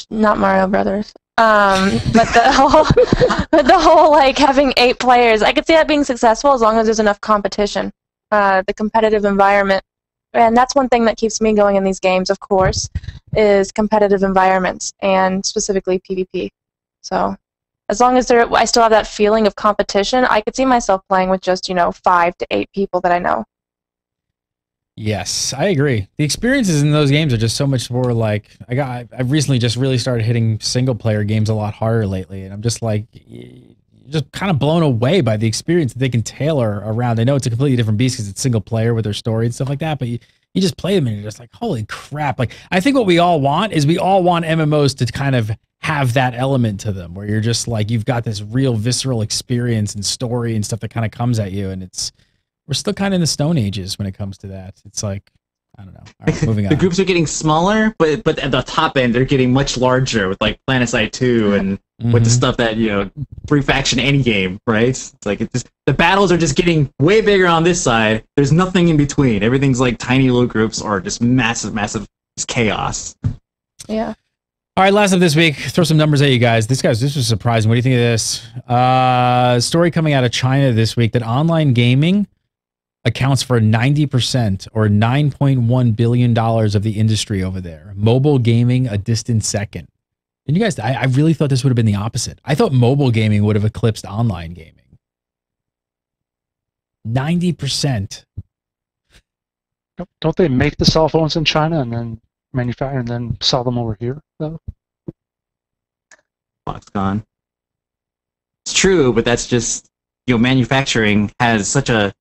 Not Mario Brothers. But the whole, like, having 8 players, I could see that being successful as long as there's enough competition. The competitive environment. And that's one thing that keeps me going in these games, of course, is competitive environments, and specifically PvP. So... as long as I still have that feeling of competition, I could see myself playing with just, 5 to 8 people that I know.
Yes, I agree. The experiences in those games are just so much more like... I've recently just really started hitting single-player games a lot harder lately, and I'm just like... just kind of blown away by the experience that they can tailor around. I know it's a completely different beast because it's single-player with their story and stuff like that, but you just play them and you're just like, holy crap. Like, I think what we all want is we all want MMOs to kind of have that element to them where you're just like, you've got this real visceral experience and story and stuff that kind of comes at you. And we're still kind of in the Stone Ages when it comes to that. It's like, I don't know. All right, moving on.
The groups are getting smaller, but at the top end, they're getting much larger with, like, PlanetSide 2 and with the stuff that, free faction any game, right? It's like, the battles are just getting way bigger on this side. There's nothing in between. Everything's like tiny little groups or just massive chaos.
Yeah.
All right, last of this week, throw some numbers at you guys. This was surprising. What do you think of this? Story coming out of China this week that online gaming accounts for 90% or $9.1 billion of the industry over there. Mobile gaming, a distant second. And you guys, I really thought this would have been the opposite. I thought mobile gaming would have eclipsed online gaming. 90%.
Don't they make the cell phones in China and then manufacture and then sell them over here, though.
Foxconn. It's true, but that's just, manufacturing has such a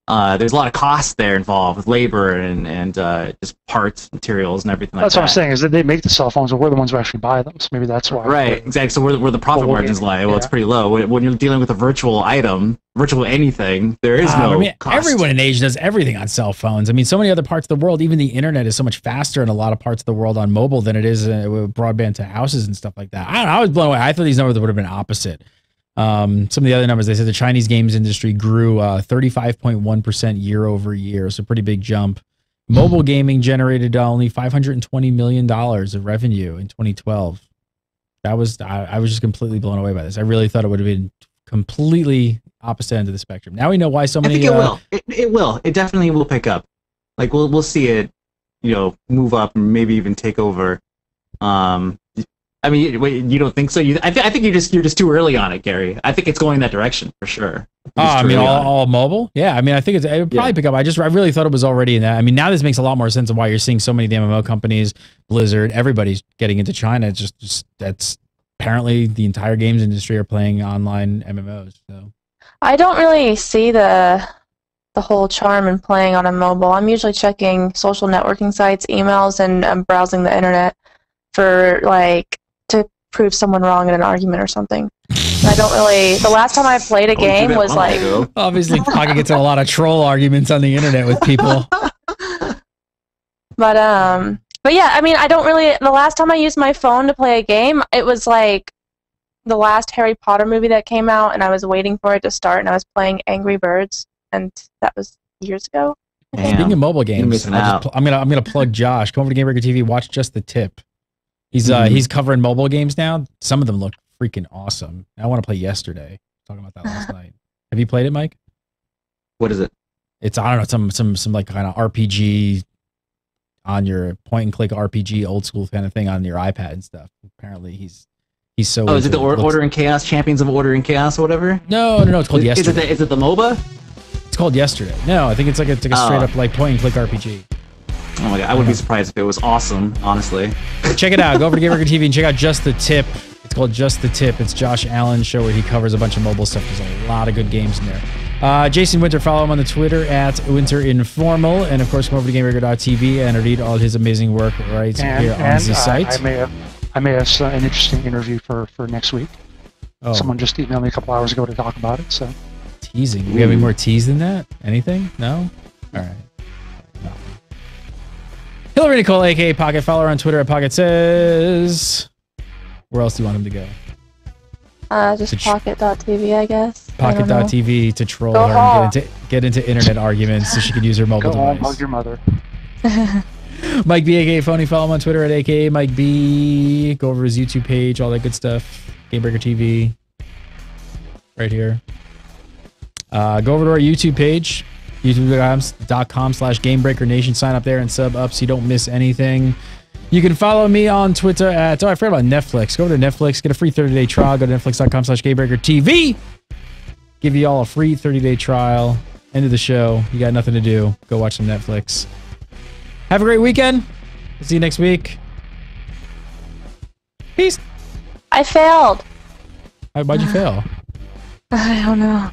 there's a lot of costs there involved with labor and just parts, materials, and everything like that.
That's what I'm saying, is that they make the cell phones, and we're the ones who actually buy them. So maybe that's why.
Right, exactly. So where the profit margins lie, well, it's pretty low. When you're dealing with a virtual item, virtual anything, there is no cost.
Everyone in Asia does everything on cell phones. I mean, so many other parts of the world, even the internet is so much faster in a lot of parts of the world on mobile than it is with broadband to houses and stuff like that. I don't know. I was blown away. I thought these numbers would have been opposite. Some of the other numbers, they said the Chinese games industry grew 35.1% year over year. So pretty big jump. Mobile gaming generated only $520 million of revenue in 2012. I was just completely blown away by this. I really thought it would have been completely opposite end of the spectrum. Now we know why so many.
I think it will. It will. It definitely will pick up. Like we'll see it, move up and maybe even take over. I mean, wait, you don't think so? I think you're just too early on it, Gary. I think it's going in that direction for sure.
I mean, all mobile? Yeah, I mean, I think it would probably pick up. I really thought it was already in that. I mean, now this makes a lot more sense of why you're seeing so many of the MMO companies, Blizzard, everybody's getting into China. It's just that's apparently the entire games industry are playing online MMOs. So
I don't really see the whole charm in playing on a mobile. I'm usually checking social networking sites, emails, and I'm browsing the internet for to prove someone wrong in an argument or something. I don't really. The last time I played a game was
obviously Pocket gets in a lot of troll arguments on the internet with people.
But yeah, I mean, I don't really. The last time I used my phone to play a game, it was like the last Harry Potter movie that came out, and I was waiting for it to start, and I was playing Angry Birds, and that was years ago.
Speaking of mobile games, I'm gonna plug Josh. Come over to GameBreaker TV. Watch Just the Tip. He's covering mobile games now. Some of them look freaking awesome. I want to play Yesterday. Talking about that last night. Have you played it, Mike?
What is it?
It's, I don't know, some like kind of RPG on your point and click RPG old school kind of thing on your iPad and stuff. Apparently he's so.
Oh, is it the Order and Chaos, Champions of Order and Chaos, or whatever?
No. It's called Yesterday.
Is it the MOBA?
It's called Yesterday. No, I think it's like a straight up like point and click RPG.
Oh my god, I wouldn't be surprised if it was awesome, honestly.
Check it out. Go over to GameBreaker TV and check out Just the Tip. It's called Just the Tip. It's Josh Allen's show where he covers a bunch of mobile stuff. There's a lot of good games in there. Jason Winter, follow him on the Twitter at WinterInformal. And of course, come over to GameBreaker.tv and read all his amazing work right here on the site.
I may have an interesting interview for next week.
Oh.
Someone just emailed me a couple hours ago to talk about it. So
teasing. Do we have any more tease than that? Anything? No? All right. No. Hillary Nicole, aka Pocket. Follow her on Twitter at Pocket Says. Where else do you want him to go?
Just Pocket.tv, I guess.
Pocket.tv to troll her and get into internet arguments so she could use her mobile device.
Hug your mother.
Mike B, aka Phony. Follow him on Twitter at aka Mike B. Go over his YouTube page, all that good stuff. GameBreaker TV. Right here. Go over to our YouTube page. youtube.com/GameBreakerNation. Sign up there and sub up so you don't miss anything. You can follow me on Twitter at, I forgot about Netflix. Go over to Netflix, get a free 30-day trial. Go to netflix.com/GameBreakerTV. Give you all a free 30-day trial. End of the show. You got nothing to do. Go watch some Netflix. Have a great weekend. We'll see you next week. Peace.
I failed.
Why'd you fail?
I don't know.